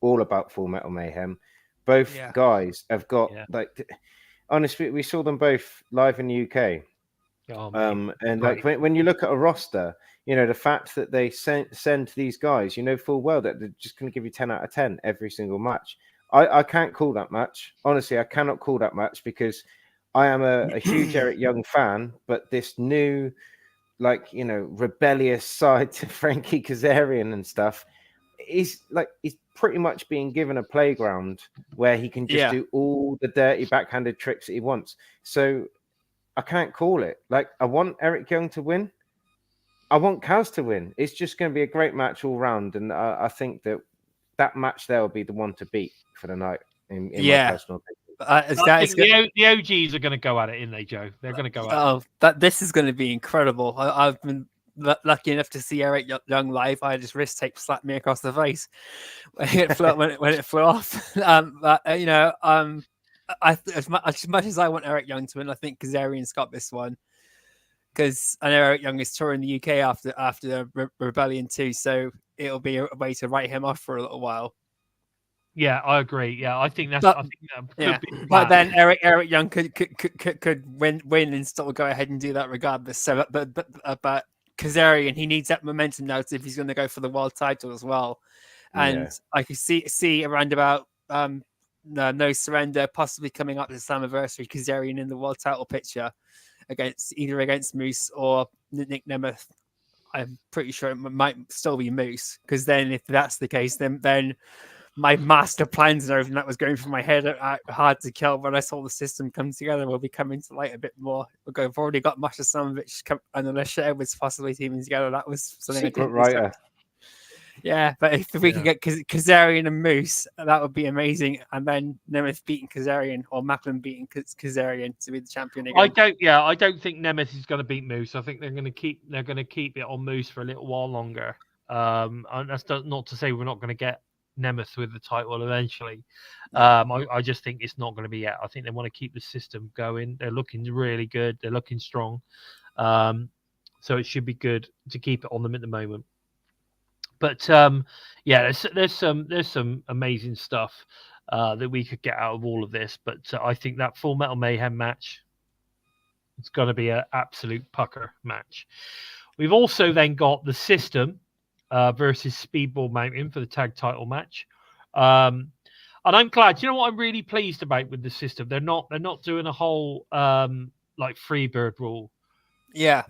Speaker 3: all about Full Metal Mayhem. Both guys have got like. Honestly, we saw them both live in the UK. And like when you look at a roster, you know, the fact that they send these guys, you know, full well that they're just going to give you 10 out of 10 every single match. I can't call that match. Honestly, I cannot call that match because I am a huge Eric Young fan, but this new, like, you know, rebellious side to Frankie Kazarian and stuff is like, he's pretty much being given a playground where he can just do all the dirty backhanded tricks that he wants. So I can't call it. Like, I want Eric Young to win. I want Kaz to win. It's just going to be a great match all round. And I think that match there will be the one to beat for the night, in my personal opinion.
Speaker 1: The OGs are going to go at it, isn't they, Joe? They're going to go at it.
Speaker 2: This is going to be incredible. I've been lucky enough to see Eric Young live. I had his wrist tape slapped me across the face when it flew off. You know, as much as I want Eric Young to win, I think Kazarian's got this one. Because I know Eric Young is touring the UK after Rebellion 2, so it'll be a way to write him off for a little while.
Speaker 1: Yeah, I agree. Yeah, I think that could be.
Speaker 2: But then Eric Young could win and still go ahead and do that regardless. So, but Kazarian, he needs that momentum now if he's going to go for the world title as well. And I can see around about No Surrender possibly coming up to this anniversary. Kazarian in the world title picture. Against Moose or Nic Nemeth. I'm pretty sure it might still be Moose, because then if that's the case, then my master plans and everything that was going through my head are hard to kill. When I saw the system come together, will be coming to light a bit more. We've already got Masha Samovich and Alicia was possibly teaming together. That was something
Speaker 3: secret writer.
Speaker 2: Yeah, but if we can get Kazarian and Moose, that would be amazing. And then Nemeth beating Kazarian or Maclin beating Kazarian to be the champion again.
Speaker 1: I don't think Nemeth is going to beat Moose. I think they're going to keep it on Moose for a little while longer. And that's not to say we're not going to get Nemeth with the title eventually. I just think it's not going to be yet. I think they want to keep the system going. They're looking really good. They're looking strong. So it should be good to keep it on them at the moment. But there's some amazing stuff that we could get out of all of this. But I think that Full Metal Mayhem match, it's going to be an absolute pucker match. We've also then got the System versus Speedball Mountain for the tag title match. And I'm glad. You know what I'm really pleased about with the System? They're not doing a whole like Freebird rule.
Speaker 2: Yeah.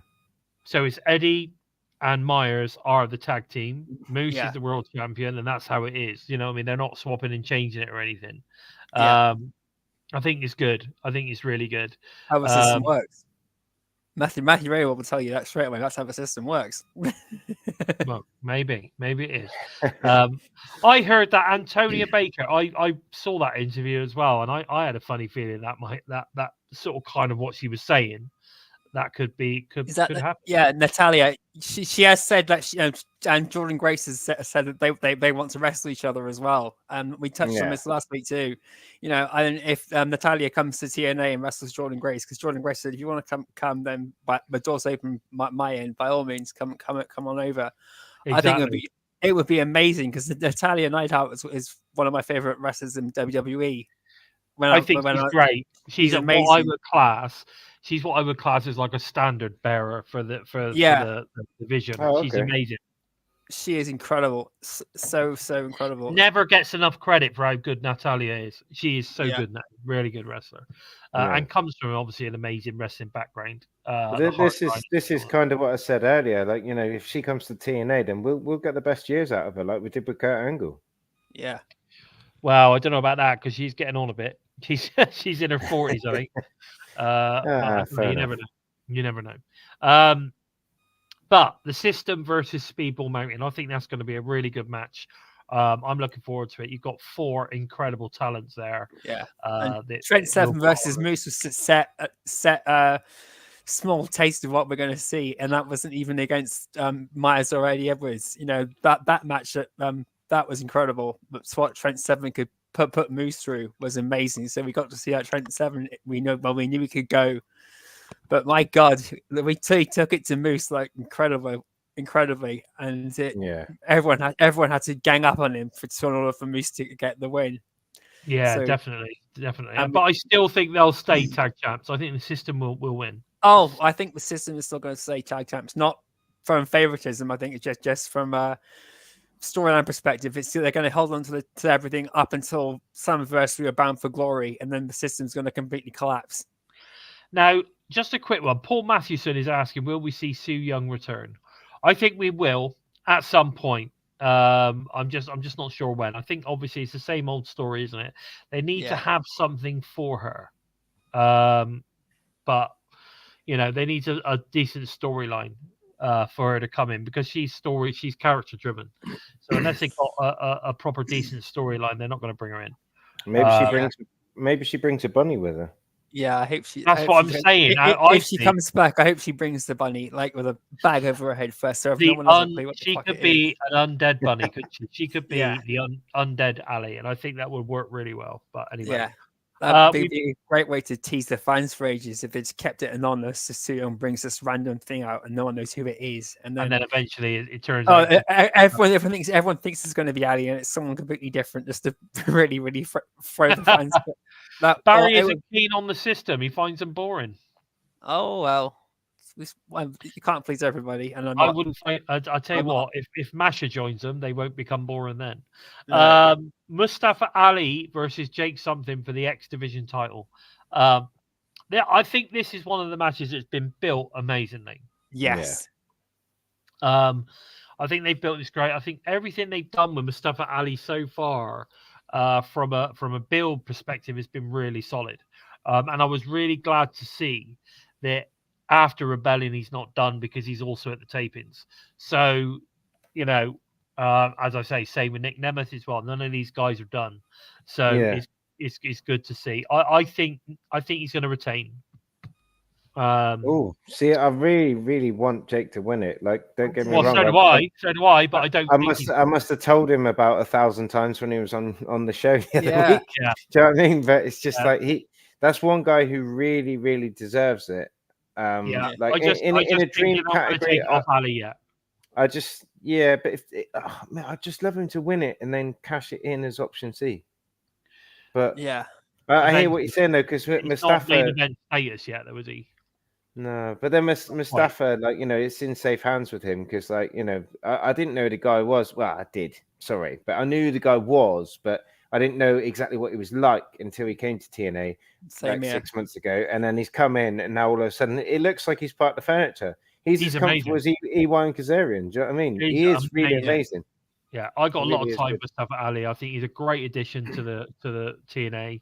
Speaker 2: So
Speaker 1: it's Eddie and Myers are the tag team. Moose is the world champion, and that's how it is. You know what I mean? They're not swapping and changing it or anything. I think it's good. I think it's really good.
Speaker 2: How the system works. Matthew Ray will tell you that straight away. That's how the system works.
Speaker 1: Well, maybe it is. I heard that Antonia Baker. I saw that interview as well, and I had a funny feeling that sort of kind of what she was saying that could happen.
Speaker 2: Yeah, Natalia. She has said that and Jordynne Grace has said that they want to wrestle each other as well. And we touched on this last week too. And if Natalia comes to TNA and wrestles Jordynne Grace, because Jordynne Grace said, if you want to come, then the door's open my end. By all means, come on over. Exactly. I think it would be amazing because Natalia Neidhart is one of my favorite wrestlers in WWE.
Speaker 1: I think she's great. She's amazing. She's what I would class as like a standard bearer for the division.
Speaker 3: Oh, okay.
Speaker 1: She's amazing.
Speaker 2: She is incredible. So incredible.
Speaker 1: Never gets enough credit for how good Natalia is. She is so good, really good wrestler, and comes from obviously an amazing wrestling background.
Speaker 3: This is kind of what I said earlier. Like, if she comes to TNA, then we'll get the best years out of her, like we did with Kurt Angle.
Speaker 2: Yeah.
Speaker 1: Well, I don't know about that because she's getting on a bit. She's in her 40s, I think. You never know. But the System versus Speedball Mountain, I think that's going to be a really good match. I'm looking forward to it. You've got 4 incredible talents there.
Speaker 2: Yeah. Trent Seven versus Moose was set small taste of what we're going to see, and that wasn't even against Myers or Eddie Edwards. That match that was incredible. But what Trent Seven could put Moose through was amazing. So we got to see how Trent Seven. We knew we could go, but my God, we took it to Moose like incredibly, and everyone had to gang up on him in order for Moose to get the win.
Speaker 1: Yeah, so, definitely. But I still think they'll stay tag champs. I think the System will win.
Speaker 2: Oh, I think the System is still going to stay tag champs, not from favoritism. I think it's just from storyline perspective. They're going to hold on to everything up until Slammiversary or Bound for Glory, and then the System's going to completely collapse.
Speaker 1: Now, just a quick one. Paul Mathewson is asking, will we see Sue Young return? I think we will at some point. I'm just not sure when. I think obviously it's the same old story, isn't it? They need to have something for her. But they need a decent storyline for her to come in, because she's character driven. So unless they got a proper decent storyline, they're not going to bring her in.
Speaker 3: Maybe she brings a bunny with her.
Speaker 2: Yeah, I hope she.
Speaker 1: That's what I'm saying.
Speaker 2: If she comes back, I hope she brings the bunny, like with a bag over her head first. So
Speaker 1: she could be an undead bunny, couldn't she? She could be the undead Ali, and I think that would work really well. But anyway,
Speaker 2: that'd be a great way to tease the fans for ages if it's kept it anonymous. Just Sue brings this random thing out, and no one knows who it is, and then
Speaker 1: eventually it turns out
Speaker 2: everyone thinks it's going to be Ali, and it's someone completely different, just to really throw the fans.
Speaker 1: Barry isn't keen on the System. He finds them boring.
Speaker 2: Oh well, you can't please everybody. And
Speaker 1: I wouldn't. I tell you what, if Masha joins them, they won't become boring then.
Speaker 2: No.
Speaker 1: Mustafa Ali versus Jake Something for the X Division title. I think this is one of the matches that's been built amazingly.
Speaker 2: Yes.
Speaker 1: I think they've built this great. I think everything they've done with Mustafa Ali so far, from a build perspective, has been really solid. And I was really glad to see that after Rebellion he's not done, because he's also at the tapings. So, as I say, same with Nic Nemeth as well. None of these guys are done. So it's good to see. I think he's going to retain.
Speaker 3: I really, really want Jake to win it. Like, don't get me wrong.
Speaker 1: So do I. But I don't.
Speaker 3: I must have told him about 1,000 times when he was on the show the other week.
Speaker 1: Yeah.
Speaker 3: Do you know what I mean? But it's just that's one guy wwho really, really deserves it. Like in a dream category. I'd just love him to win it and then cash it in as option C. But I hear what you're saying though, because Mustafa
Speaker 1: not event status yet, though, was he?
Speaker 3: No, but then Mustafa, it's in safe hands with him, because I didn't know who the guy was. Well, I did, sorry, but I knew who the guy was, but I didn't know exactly what he was like until he came to TNA 6 months ago, and then he's come in, and now all of a sudden it looks like he's part of the furniture. He's as comfortable as EY and Kazarian. Do you know what I mean? He is really amazing.
Speaker 1: Yeah, I got a
Speaker 3: He
Speaker 1: lot
Speaker 3: really
Speaker 1: of
Speaker 3: is
Speaker 1: time
Speaker 3: good.
Speaker 1: for Mustafa Ali. I think he's a great addition to the TNA,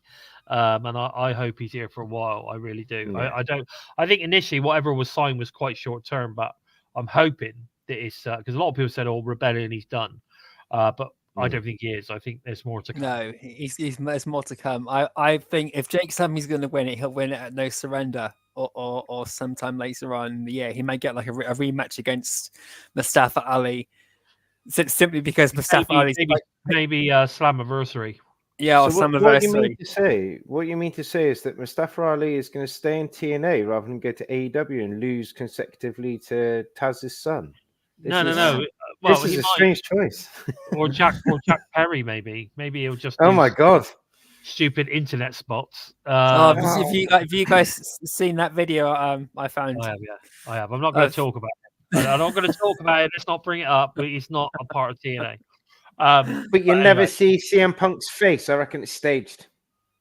Speaker 1: and I hope he's here for a while. I really do.
Speaker 3: Yeah.
Speaker 1: I don't. I think initially whatever was signed was quite short term, but I'm hoping that it's because a lot of people said, "Oh, Rebellion, he's done," but I don't think he is. I think there's more to come.
Speaker 2: No, there's more to come. I think if Jake Sammy's going to win it, he'll win it at No Surrender or sometime later on in the year. He may get like a rematch against Mustafa Ali, simply because Mustafa Ali's
Speaker 1: Maybe Slammiversary.
Speaker 2: yeah, or
Speaker 3: So what you
Speaker 2: Slammiversary.
Speaker 3: mean to say? What you mean to say is that Mustafa Ali is going to stay in TNA rather than go to AEW and lose consecutively to Taz's son.
Speaker 1: No.
Speaker 3: This
Speaker 1: Well,
Speaker 3: is
Speaker 1: he
Speaker 3: a
Speaker 1: might,
Speaker 3: strange choice.
Speaker 1: or Jack Perry. Maybe he'll just.
Speaker 3: Oh
Speaker 1: do
Speaker 3: my god!
Speaker 1: Stupid internet spots.
Speaker 2: If you guys seen that video, I found.
Speaker 1: I have, yeah, I have. I'm not going to talk about it. I'm not going to talk about it. Let's not bring it up. But it's not a part of TNA.
Speaker 3: But you never see CM Punk's face. I reckon it's staged.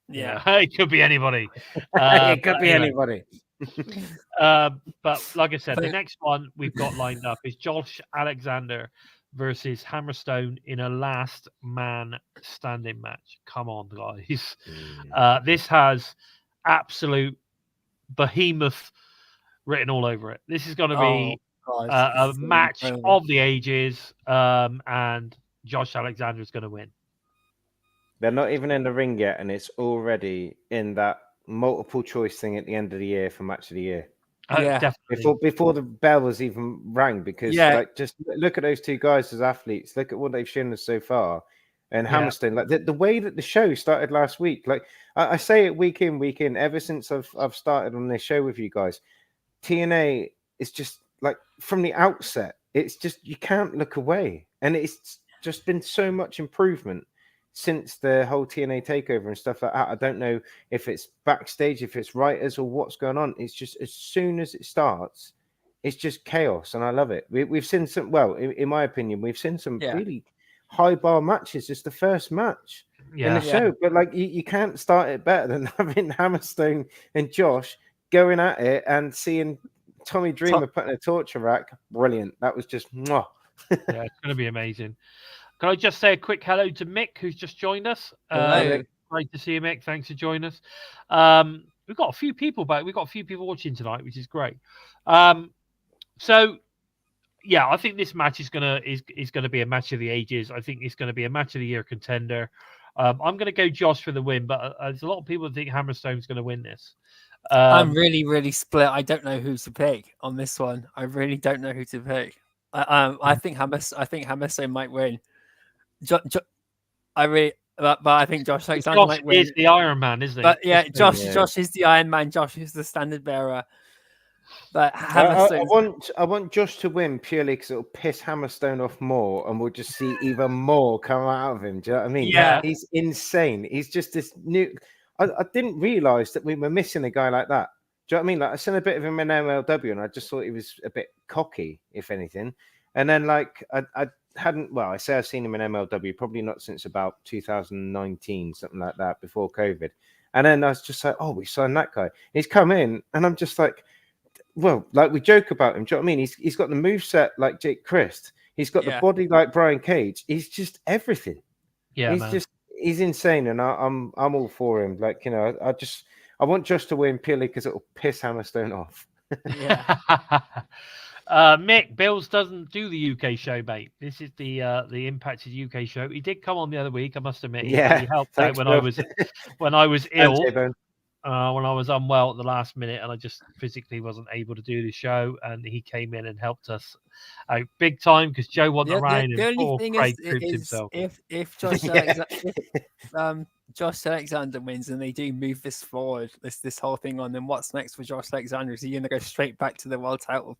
Speaker 1: Yeah, it could be anybody.
Speaker 3: It could be anybody.
Speaker 1: But like I said, the next one we've got lined up is Josh Alexander versus Hammerstone in a last man standing match. Come on, guys. This has absolute behemoth written all over it. This is going to be a match of the ages, and Josh Alexander is going to win.
Speaker 3: They're not even in the ring yet, and it's already in that multiple choice thing at the end of the year for match of the year.
Speaker 1: Definitely.
Speaker 3: Before the bell was even rang, because like just look at those two guys as athletes. Look at what they've shown us so far, and Hammerstone. Like the way that the show started last week. Like I say it week in, week in. Ever since I've started on this show with you guys, TNA is just like from the outset. It's just you can't look away, and it's just been so much improvement since the whole TNA takeover and stuff like that. I don't know if it's backstage, if it's writers or what's going on. It's just as soon as it starts, it's just chaos, and I love it. We've seen some, well, in my opinion, we've seen some really high bar matches. It's the first match in the show, but like you can't start it better than having Hammerstone and Josh going at it and seeing Tommy Dreamer putting a torture rack. Brilliant. That was just mwah.
Speaker 1: Yeah, it's going to be amazing. Can I just say a quick hello to Mick, who's just joined us? Great to see you, Mick. Thanks for joining us. We've got a few people back. We've got a few people watching tonight, which is great. So, yeah, I think this match is gonna be a match of the ages. I think it's gonna be a match of the year contender. I'm gonna go Josh for the win, but there's a lot of people that think Hammerstone's gonna win this.
Speaker 2: I'm really split. I don't know who to pick on this one. I really don't know who to pick. I think Hammerstone might win. But I think Josh Alexander might win.
Speaker 1: Is the Iron Man, isn't he?
Speaker 2: But yeah, Josh is the Iron Man. Josh is the standard bearer. But
Speaker 3: I want Josh to win purely because it'll piss Hammerstone off more, and we'll just see even more come out of him. Do you know what I mean?
Speaker 2: Yeah,
Speaker 3: he's insane. He's just this new. I didn't realize that we were missing a guy like that. Do you know what I mean? Like I seen a bit of him in MLW, and I just thought he was a bit cocky, if anything. And then like I hadn't. Well, I say I've seen him in MLW, probably not since about 2019, something like that, before COVID. And then I was just like, oh, we signed that guy. He's come in, and I'm just like, well, like we joke about him. Do you know what I mean? He's got the moveset like Jake Christ. He's got the body like Brian Cage. He's just everything.
Speaker 1: Yeah,
Speaker 3: he's insane, and I'm all for him. Like, you know, I want Josh to win purely because it'll piss Hammerstone off.
Speaker 1: Yeah. Mick, Bills doesn't do the UK show, mate. This is the Impacted UK show. He did come on the other week, I must admit. He helped out when I was ill. When I was unwell at the last minute, and I just physically wasn't able to do the show, and he came in and helped us out big time because Joe wasn't around.
Speaker 2: The only thing is if Josh Alexander wins and they do move this forward, this whole thing on, then what's next for Josh Alexander? Is he going to go straight back to the world title?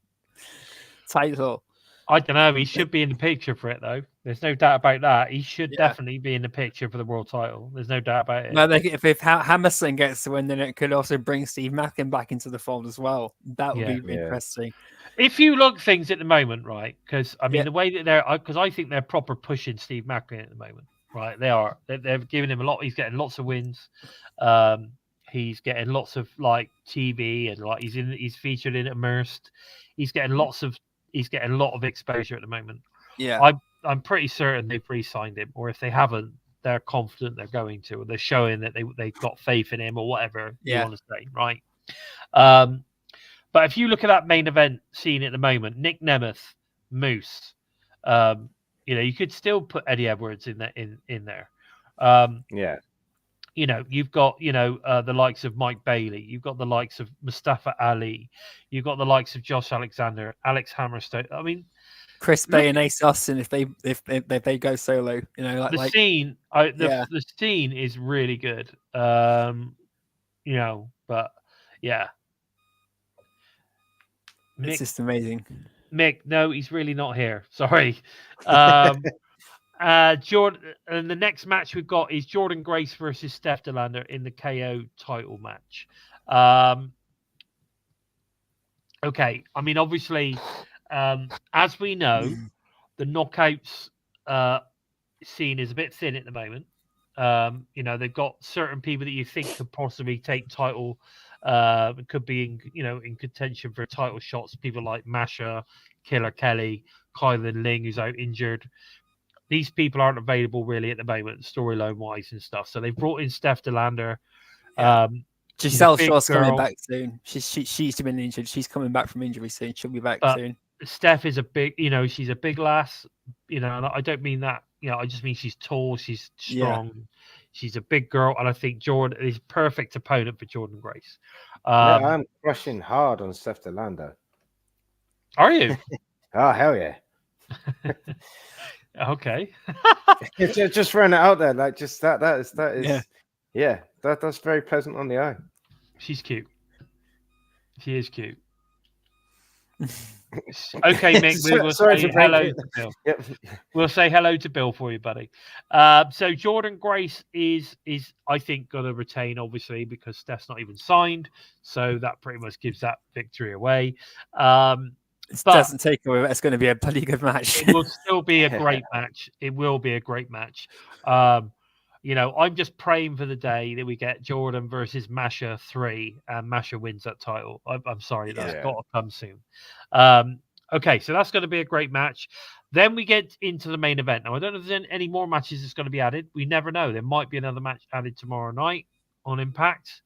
Speaker 1: I don't know. He should be in the picture for it, though. There's no doubt about that. He should definitely be in the picture for the world title. There's no doubt about it.
Speaker 2: No, if Hammerstone gets to win, then it could also bring Steve Maclin back into the fold as well. That would be interesting.
Speaker 1: If you look things at the moment, right? Because I mean, the way that because I think they're proper pushing Steve Maclin at the moment, right? They are. They're giving him a lot. He's getting lots of wins. He's getting lots of like TV and like he's featured in Immersed. He's getting a lot of exposure at the moment.
Speaker 2: Yeah,
Speaker 1: I'm pretty certain they've re-signed him, or if they haven't, they're confident they're going to, or they're showing that they've got faith in him, or whatever you want to say, right? But if you look at that main event scene at the moment, Nic Nemeth, Moose, you could still put Eddie Edwards in there. You've got the likes of Mike Bailey, you've got the likes of Mustafa Ali, you've got the likes of Josh Alexander, Alex Hammerstone. I mean,
Speaker 2: Chris Bey and Ace Austin if they go solo,
Speaker 1: the scene is really good. But yeah,
Speaker 2: it's just amazing.
Speaker 1: Mick, no, he's really not here. Sorry. Jordan, and the next match we've got is Jordynne Grace versus Steph Delander in the KO title match. Okay, I mean, obviously, as we know, the knockouts scene is a bit thin at the moment. They've got certain people that you think could possibly take title, could be in contention for title shots. People like Masha, Killer Kelly, Kylan Ling, who's out injured. These people aren't available really at the moment, storyline wise and stuff. So they've brought in Steph Delander.
Speaker 2: Giselle Shaw's coming back soon. She's been injured. She's coming back from injury soon. She'll be back soon.
Speaker 1: Steph is a big, she's a big lass. And I don't mean that. I just mean she's tall. She's strong. Yeah. She's a big girl, and I think Jordan is perfect opponent for Jordynne Grace.
Speaker 3: I'm crushing hard on Steph Delander.
Speaker 1: Are you?
Speaker 3: Oh hell yeah!
Speaker 1: Okay.
Speaker 3: just throwing it out there, like just that is that's very pleasant on the eye.
Speaker 1: She's cute. She is cute. Okay, Mick, we will say hello to Bill. Yep. We'll say hello to Bill for you, buddy. So Jordynne Grace is I think going to retain, obviously, because Steph's not even signed. So that pretty much gives that victory away.
Speaker 2: It doesn't take away. It's going to be a bloody good match.
Speaker 1: It will still be a great match. It will be a great match. I'm just praying for the day that we get Jordan versus Masha 3 and Masha wins that title. I'm sorry, that's got to come soon. Okay, so that's going to be a great match. Then we get into the main event. Now, I don't know if there's any more matches that's going to be added. We never know. There might be another match added tomorrow night on Impact.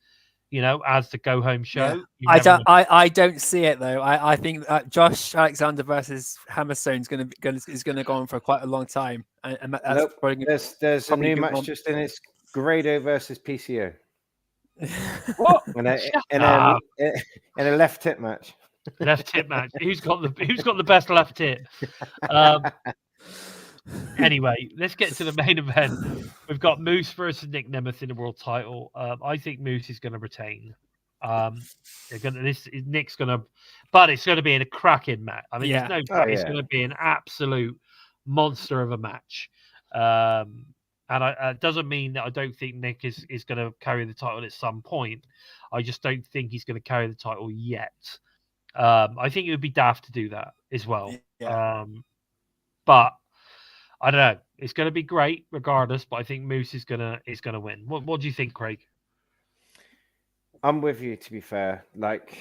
Speaker 1: As the go home show.
Speaker 2: Yeah. I don't see it though. I think Josh Alexander versus Hammerstone is going to go on for quite a long time. And that's
Speaker 3: there's a new match just in. It's Grado versus PCO.
Speaker 1: What?
Speaker 3: in a left tip match.
Speaker 1: Left tip match. Who's got the best left tip? Anyway, let's get to the main event. We've got Moose versus Nic Nemeth in the world title. I think Moose is going to retain. Nick's going to, but it's going to be in a cracking match. I mean, there's no doubt it's going to be an absolute monster of a match. And it doesn't mean that I don't think Nick is going to carry the title at some point. I just don't think he's going to carry the title yet. I think it would be daft to do that as well.
Speaker 2: Yeah.
Speaker 1: But I don't know. It's going to be great regardless, but I think Moose is gonna win. What do you think, Craig?
Speaker 3: I'm with you. To be fair, like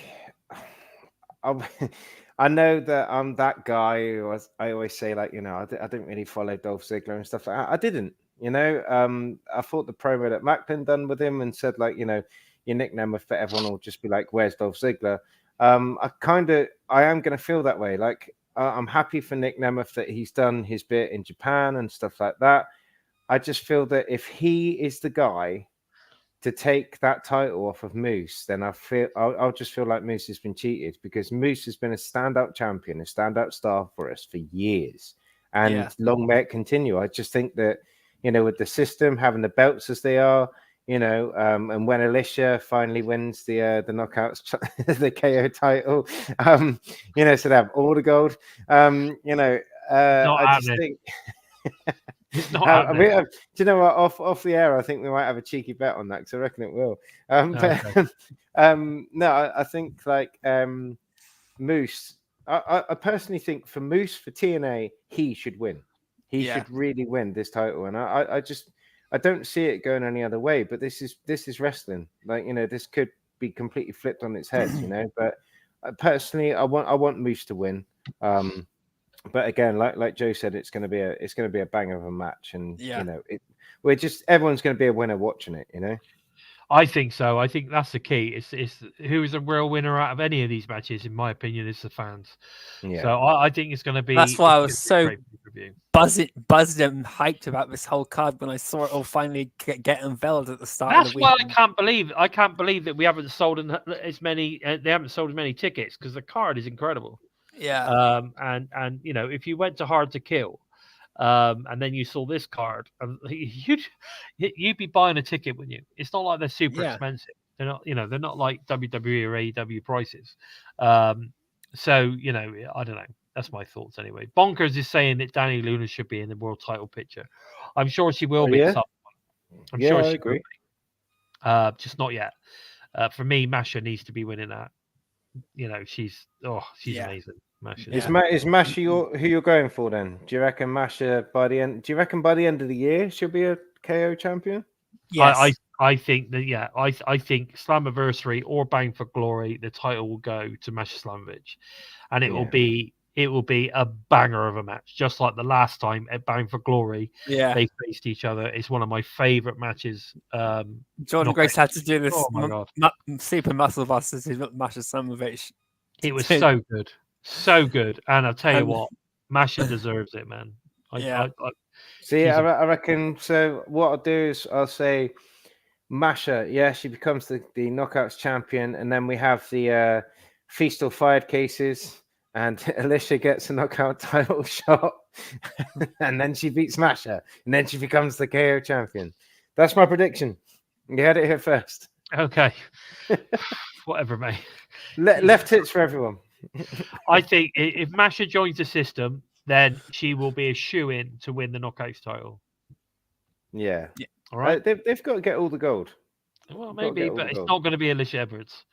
Speaker 3: I know that I'm that guy who I always say, like, I didn't really follow Dolph Ziggler and stuff like that. I didn't. I thought the promo that Maclin done with him and said, like, your Nic Nemeth for everyone will just be like, "Where's Dolph Ziggler?" I am going to feel that way. Like, I'm happy for Nic Nemeth that he's done his bit in Japan and stuff like that. I just feel that if he is the guy to take that title off of Moose, then I'll just feel like Moose has been cheated, because Moose has been a standout champion, a standout star for us for years, and long may it continue. I just think that, with the system having the belts as they are, and when Alicia finally wins the knockouts, the KO title, so they have all the gold. I just think. Do you know what? Off the air, I think we might have a cheeky bet on that, because I reckon it will. I think like Moose. I personally think for Moose, for TNA, he should win. He should really win this title, and I don't see it going any other way. But this is wrestling. Like, this could be completely flipped on its head. But personally, I want Moose to win. But again, like Joe said, it's going to be a bang of a match, and
Speaker 2: Yeah.
Speaker 3: you know, everyone's going to be a winner watching it. You know.
Speaker 1: I think so. I think that's the key. It's who is a real winner out of any of these matches, in my opinion, is the fans.
Speaker 3: Yeah.
Speaker 1: So I think it's going to be.
Speaker 2: That's why I was
Speaker 1: it's gonna be a
Speaker 2: so
Speaker 1: great pay-per-view.
Speaker 2: buzzed and hyped about this whole card when I saw it all finally get unveiled at the start
Speaker 1: That's
Speaker 2: of the
Speaker 1: why
Speaker 2: week.
Speaker 1: I can't believe that we haven't sold as many. They haven't sold as many tickets because the card is incredible.
Speaker 2: Yeah.
Speaker 1: And you know, if you went to Hard to Kill, and then you saw this card, you'd be buying a ticket, wouldn't you? It's not like they're super
Speaker 2: Yeah.
Speaker 1: expensive. They're not, you know, they're not like WWE or AEW prices. So you know, I don't know. That's my thoughts anyway. Bonkers is saying that Danny Luna should be in the world title picture. I'm sure she will be.
Speaker 3: Yeah?
Speaker 1: At some point. I'm
Speaker 3: Yeah,
Speaker 1: sure
Speaker 3: I
Speaker 1: she
Speaker 3: agree.
Speaker 1: will be. Just not yet. For me, Masha needs to be winning that. You know, she's
Speaker 2: Yeah.
Speaker 1: amazing. Masha.
Speaker 3: Is Masha who you're going for then? Do you reckon Masha by the end? Do you reckon by the end of the year she'll be a KO champion?
Speaker 2: Yes.
Speaker 1: I think that I think Slammiversary or Bang for Glory, the title will go to Masha Slamovich, and it will be a banger of a match, just like the last time at Bang for Glory
Speaker 2: Yeah.
Speaker 1: they faced each other. It's one of my favorite matches.
Speaker 2: Jordan Grace had to do this
Speaker 1: Oh my God.
Speaker 2: super muscle busters to Masha Slamovich.
Speaker 1: It was so good, and I'll tell you what, Masha deserves it, man.
Speaker 3: See, I reckon. So what I'll do is I'll say Masha. Yeah, she becomes the Knockouts champion, and then we have the Feast or Fired cases, and Alicia gets a knockout title shot, and then she beats Masha, and then she becomes the KO champion. That's my prediction. You had it here first.
Speaker 1: Okay, whatever, mate.
Speaker 3: Left hits for everyone.
Speaker 1: I think if Masha joins the system, then she will be a shoo-in to win the Knockouts title.
Speaker 3: Yeah.
Speaker 1: All right.
Speaker 3: They've got to get all the gold.
Speaker 1: Well, maybe, but it's not going to be Alicia Edwards.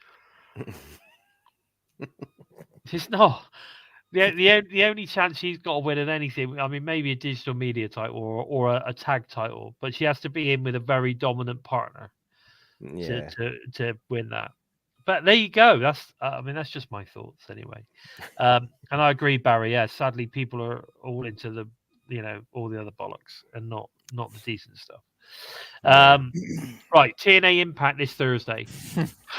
Speaker 1: It's not. The only chance she's got to win at anything, I mean, maybe a digital media title or a tag title, but she has to be in with a very dominant partner to win that. But there you go. That's just my thoughts anyway. And I agree, Barry. Yeah, sadly, people are all into the, all the other bollocks and not the decent stuff. Right, TNA Impact this Thursday.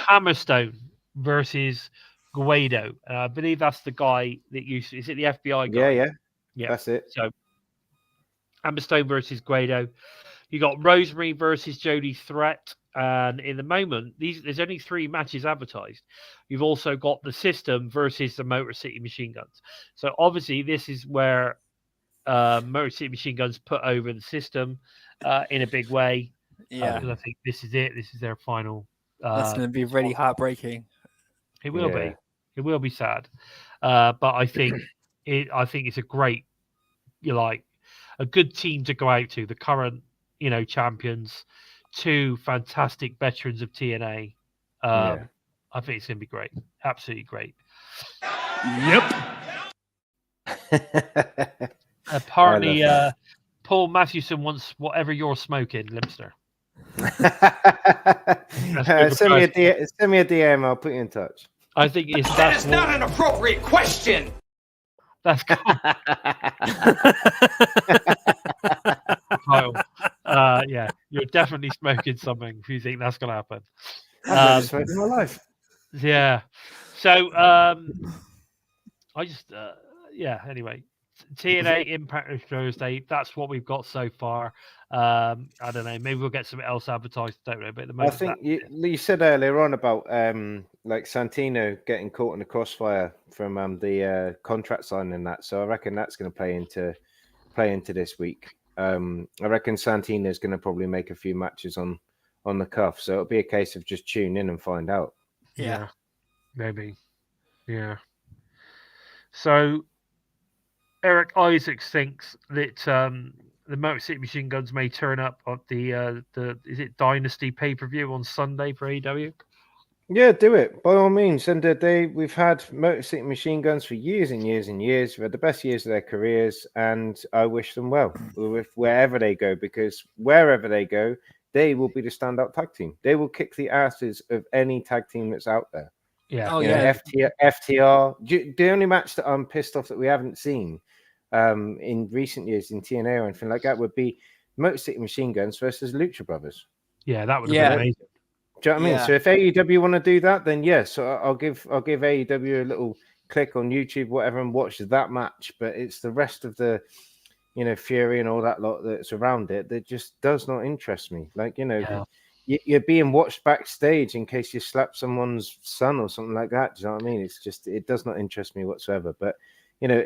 Speaker 1: Hammerstone versus Guido. I believe that's the guy that is it the FBI guy? Yeah.
Speaker 3: That's it.
Speaker 1: So Hammerstone versus Guido. You got Rosemary versus Jodie Threat. And in the moment, there's only 3 matches advertised. You've also got the System versus the Motor City Machine Guns. So obviously, this is where Motor City Machine Guns put over the System in a big way.
Speaker 2: Yeah,
Speaker 1: because I think this is it. This is their final.
Speaker 2: That's going to be really heartbreaking.
Speaker 1: It will be. It will be sad. But I think it's a great, a good team to go out to. The current, champions. 2 fantastic veterans of TNA. I think it's going to be great. Absolutely great.
Speaker 4: Yep.
Speaker 1: Apparently, Paul Matthewson wants whatever you're smoking, Limpster.
Speaker 3: Send me a DM. I'll put you in touch.
Speaker 1: I think
Speaker 5: that is not an appropriate question.
Speaker 1: That's cool. Yeah, you're definitely smoking something if you think that's going to happen.
Speaker 3: I've never smoked in my life.
Speaker 1: Yeah. So, I just, anyway, TNA Impact Thursday. That's what we've got so far. I don't know. Maybe we'll get something else advertised. Don't know. But at the moment,
Speaker 3: I think you said earlier on about like Santino getting caught in the crossfire from the contract signing and that. So I reckon that's going to play into this week. I reckon Santino's going to probably make a few matches on the cuff. So it'll be a case of just tune in and find out.
Speaker 1: Yeah, maybe. Yeah. So Eric Isaacs thinks that the Motor City Machine Guns may turn up at the is it Dynasty pay-per-view on Sunday for AEW?
Speaker 3: Yeah, do it by all means. And we've had Motor City Machine Guns for years and years and years. We've had the best years of their careers, and I wish them well with wherever they go, because wherever they go, they will be the standout tag team. They will kick the asses of any tag team that's out there.
Speaker 1: Yeah.
Speaker 2: Oh, yeah.
Speaker 3: FTR. The only match that I'm pissed off that we haven't seen in recent years in TNA or anything like that would be Motor City Machine Guns versus Lucha Brothers.
Speaker 1: Yeah, that would have been amazing.
Speaker 3: Do you know what I mean? So if AEW want to do that, then yes, so I'll give AEW a little click on YouTube, whatever, and watch that match. But it's the rest of the, Fury and all that lot that's around it that just does not interest me. Like, you're being watched backstage in case you slap someone's son or something like that. Do you know what I mean? It's just, it does not interest me whatsoever. But,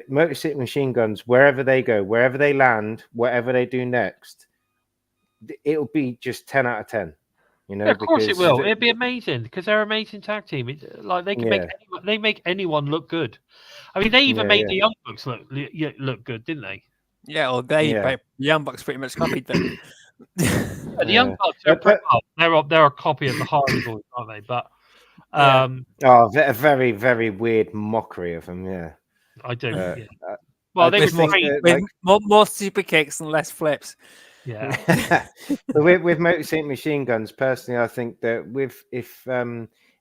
Speaker 3: Motor City Machine Guns, wherever they go, wherever they land, whatever they do next, it'll be just 10 out of 10.
Speaker 1: Of course it will. It'd be amazing because they're an amazing tag team. Like they can make anyone look good. I mean, they even made the Young Bucks look good, didn't they?
Speaker 2: Yeah, or the Young Bucks pretty much copied them.
Speaker 1: The Young Bucks they're a copy of the Hardy Boys, aren't they? But
Speaker 3: a very, very weird mockery of them. Yeah,
Speaker 1: I do. Well, they
Speaker 2: were more super kicks and less flips.
Speaker 1: Yeah.
Speaker 3: But with Motor City Machine Guns, personally, I think that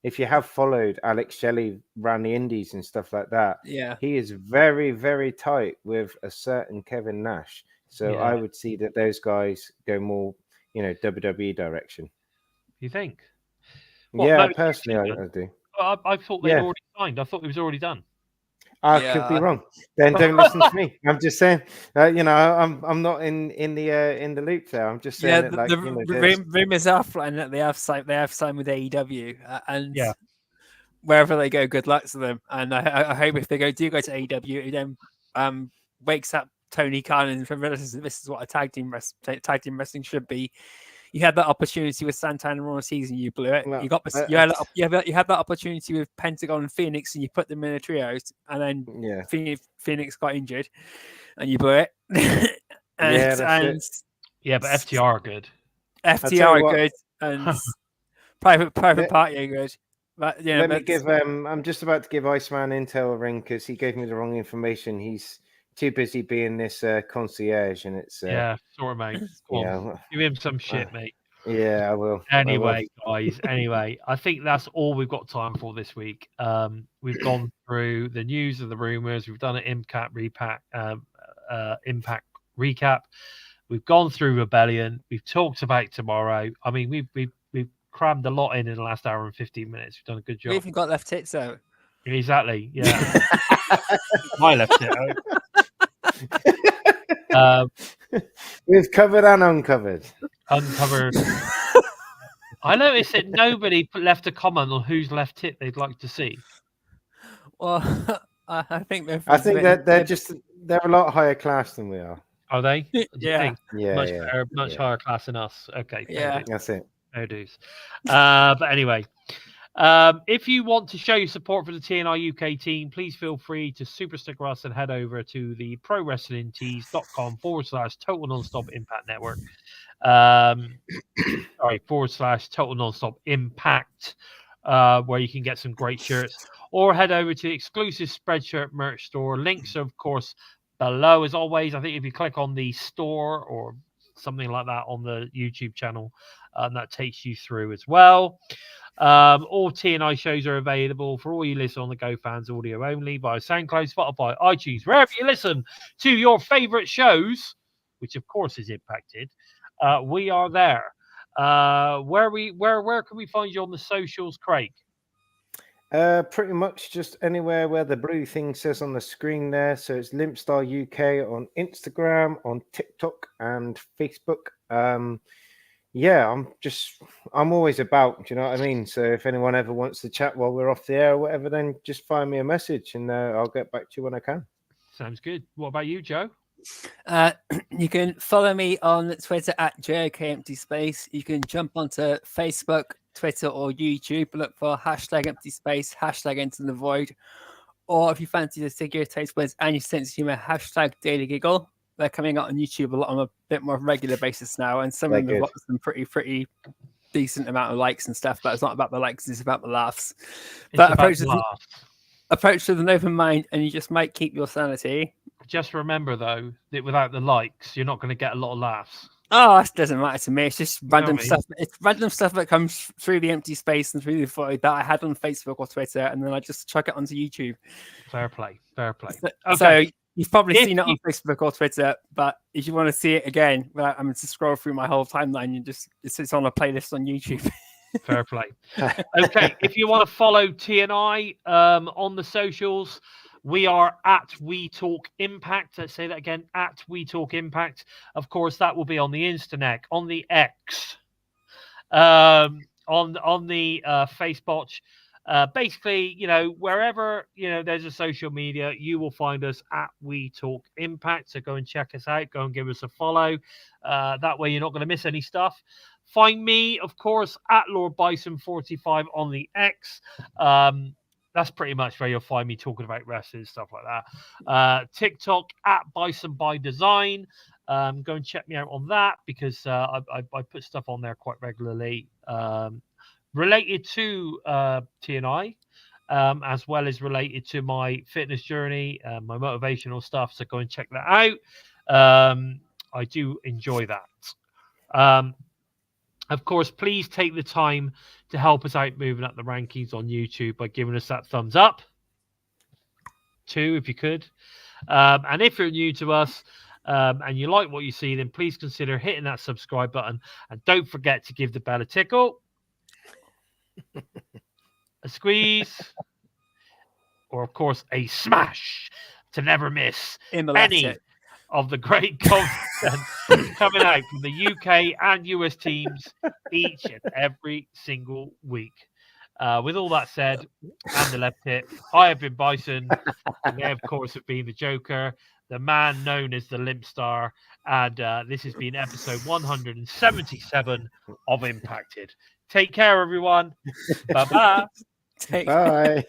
Speaker 3: if you have followed Alex Shelley around the indies and stuff like that, he is very, very tight with a certain Kevin Nash. So I would see that those guys go more, WWE direction.
Speaker 1: You think?
Speaker 3: Personally, I do.
Speaker 1: I thought they'd already signed. I thought it was already done.
Speaker 3: I could be wrong. Then don't listen to me. I'm just saying, I'm not in the loop there. I'm just saying
Speaker 2: the rumors are flying that they have signed with AEW, and wherever they go, good luck to them. And I hope if they do go to AEW, it then wakes up Tony Khan and realizes this is what a tag team wrestling should be. You had that opportunity with Santana Raw season, you blew it.
Speaker 3: Well,
Speaker 2: you had that opportunity with Pentagon and Phoenix, and you put them in a trios, and then Phoenix got injured, and you blew it.
Speaker 1: But FTR are good.
Speaker 2: FTR are good, and Private Party are good. But
Speaker 3: let me give. I'm just about to give Iceman intel a ring because he gave me the wrong information. He's too busy being this concierge, and it's
Speaker 1: sorry, mate. Give him some shit, mate.
Speaker 3: Yeah, I will.
Speaker 1: Anyway, guys. I think that's all we've got time for this week. We've gone through the news and the rumors. We've done an impact recap. We've gone through Rebellion. We've talked about tomorrow. I mean, we've crammed a lot in the last hour and 15 minutes. We've done a good job.
Speaker 2: We even got left tits out.
Speaker 1: Exactly. Yeah. My left tit out.
Speaker 3: We've covered and uncovered.
Speaker 1: I noticed that nobody left a comment on whose left tit they'd like to see.
Speaker 2: Well, I think they're
Speaker 3: a lot higher class than we are.
Speaker 1: Are they?
Speaker 2: Yeah.
Speaker 1: Much higher class than us. Okay.
Speaker 2: Yeah.
Speaker 3: That's it.
Speaker 1: No dues. But anyway. If you want to show your support for the TNI UK team, please feel free to super sticker us and head over to the prowrestlingtees.com/Total Nonstop Impact Network. /Total Nonstop Impact, where you can get some great shirts, or head over to the exclusive Spreadshirt merch store. Links are, of course, below as always. I think if you click on the store or something like that on the YouTube channel, that takes you through as well. All TNI shows are available for all you listen on the Go Fans audio only via SoundCloud, Spotify, iTunes, wherever you listen to your favorite shows, which of course is Impacted. We are there. Where can we find you on the socials, Craig?
Speaker 3: Pretty much just anywhere where the blue thing says on the screen there. So it's LimpstarUK on Instagram, on TikTok, and Facebook. I'm always about, do you know what I mean? So if anyone ever wants to chat while we're off the air or whatever, then just find me a message and I'll get back to you when I can.
Speaker 1: Sounds good. What about you, Joe?
Speaker 2: You can follow me on Twitter at JOKEmptySpace. You can jump onto Facebook, Twitter, or YouTube. Look for #EmptySpace, #Enter the Void. Or if you fancy the figure taste buds and you sense humor, #DailyGiggle. They're coming out on YouTube on a bit more regular basis now, and some of them have got some pretty decent amount of likes and stuff. But it's not about the likes; it's about the laughs. But approach with an open mind, and you just might keep your sanity.
Speaker 1: Just remember, though, that without the likes, you're not going to get a lot of laughs.
Speaker 2: Oh, that doesn't matter to me. It's just random stuff. It's random stuff that comes through the empty space and through the void that I had on Facebook or Twitter, and then I just chuck it onto YouTube.
Speaker 1: Fair play.
Speaker 2: Okay. You've probably seen it on Facebook or Twitter, but if you want to see it again, without having to scroll through my whole timeline, it's on a playlist on YouTube.
Speaker 1: Fair play. Okay, if you want to follow TNI on the socials, we are at We Talk Impact. Let's say that again, at We Talk Impact. Of course, that will be on the Instanet, on the X, on the Facebook. Basically, wherever there's a social media, you will find us at We Talk Impact. So go and check us out. Go and give us a follow. That way, you're not going to miss any stuff. Find me, of course, at Lord Bison 45 on the X. That's pretty much where you'll find me talking about wrestling, stuff like that. TikTok at Bison by Design. Go and check me out on that because I put stuff on there quite regularly related to TNI, as well as related to my fitness journey, my motivational stuff. So go and check that out. I do enjoy that. Of course, please take the time to help us out moving up the rankings on YouTube by giving us that thumbs up. 2, if you could. And if you're new to us and you like what you see, then please consider hitting that subscribe button. And don't forget to give the bell a tickle, a squeeze, or, of course, a smash to never miss any of the great content coming out from the UK and US teams each and every single week. With all that said, and the left hip, I have been Bison, and they, of course, have been the Joker, the man known as the Limpstar, and this has been episode 177 of Impacted. Take care, everyone. Bye-bye.
Speaker 3: Bye.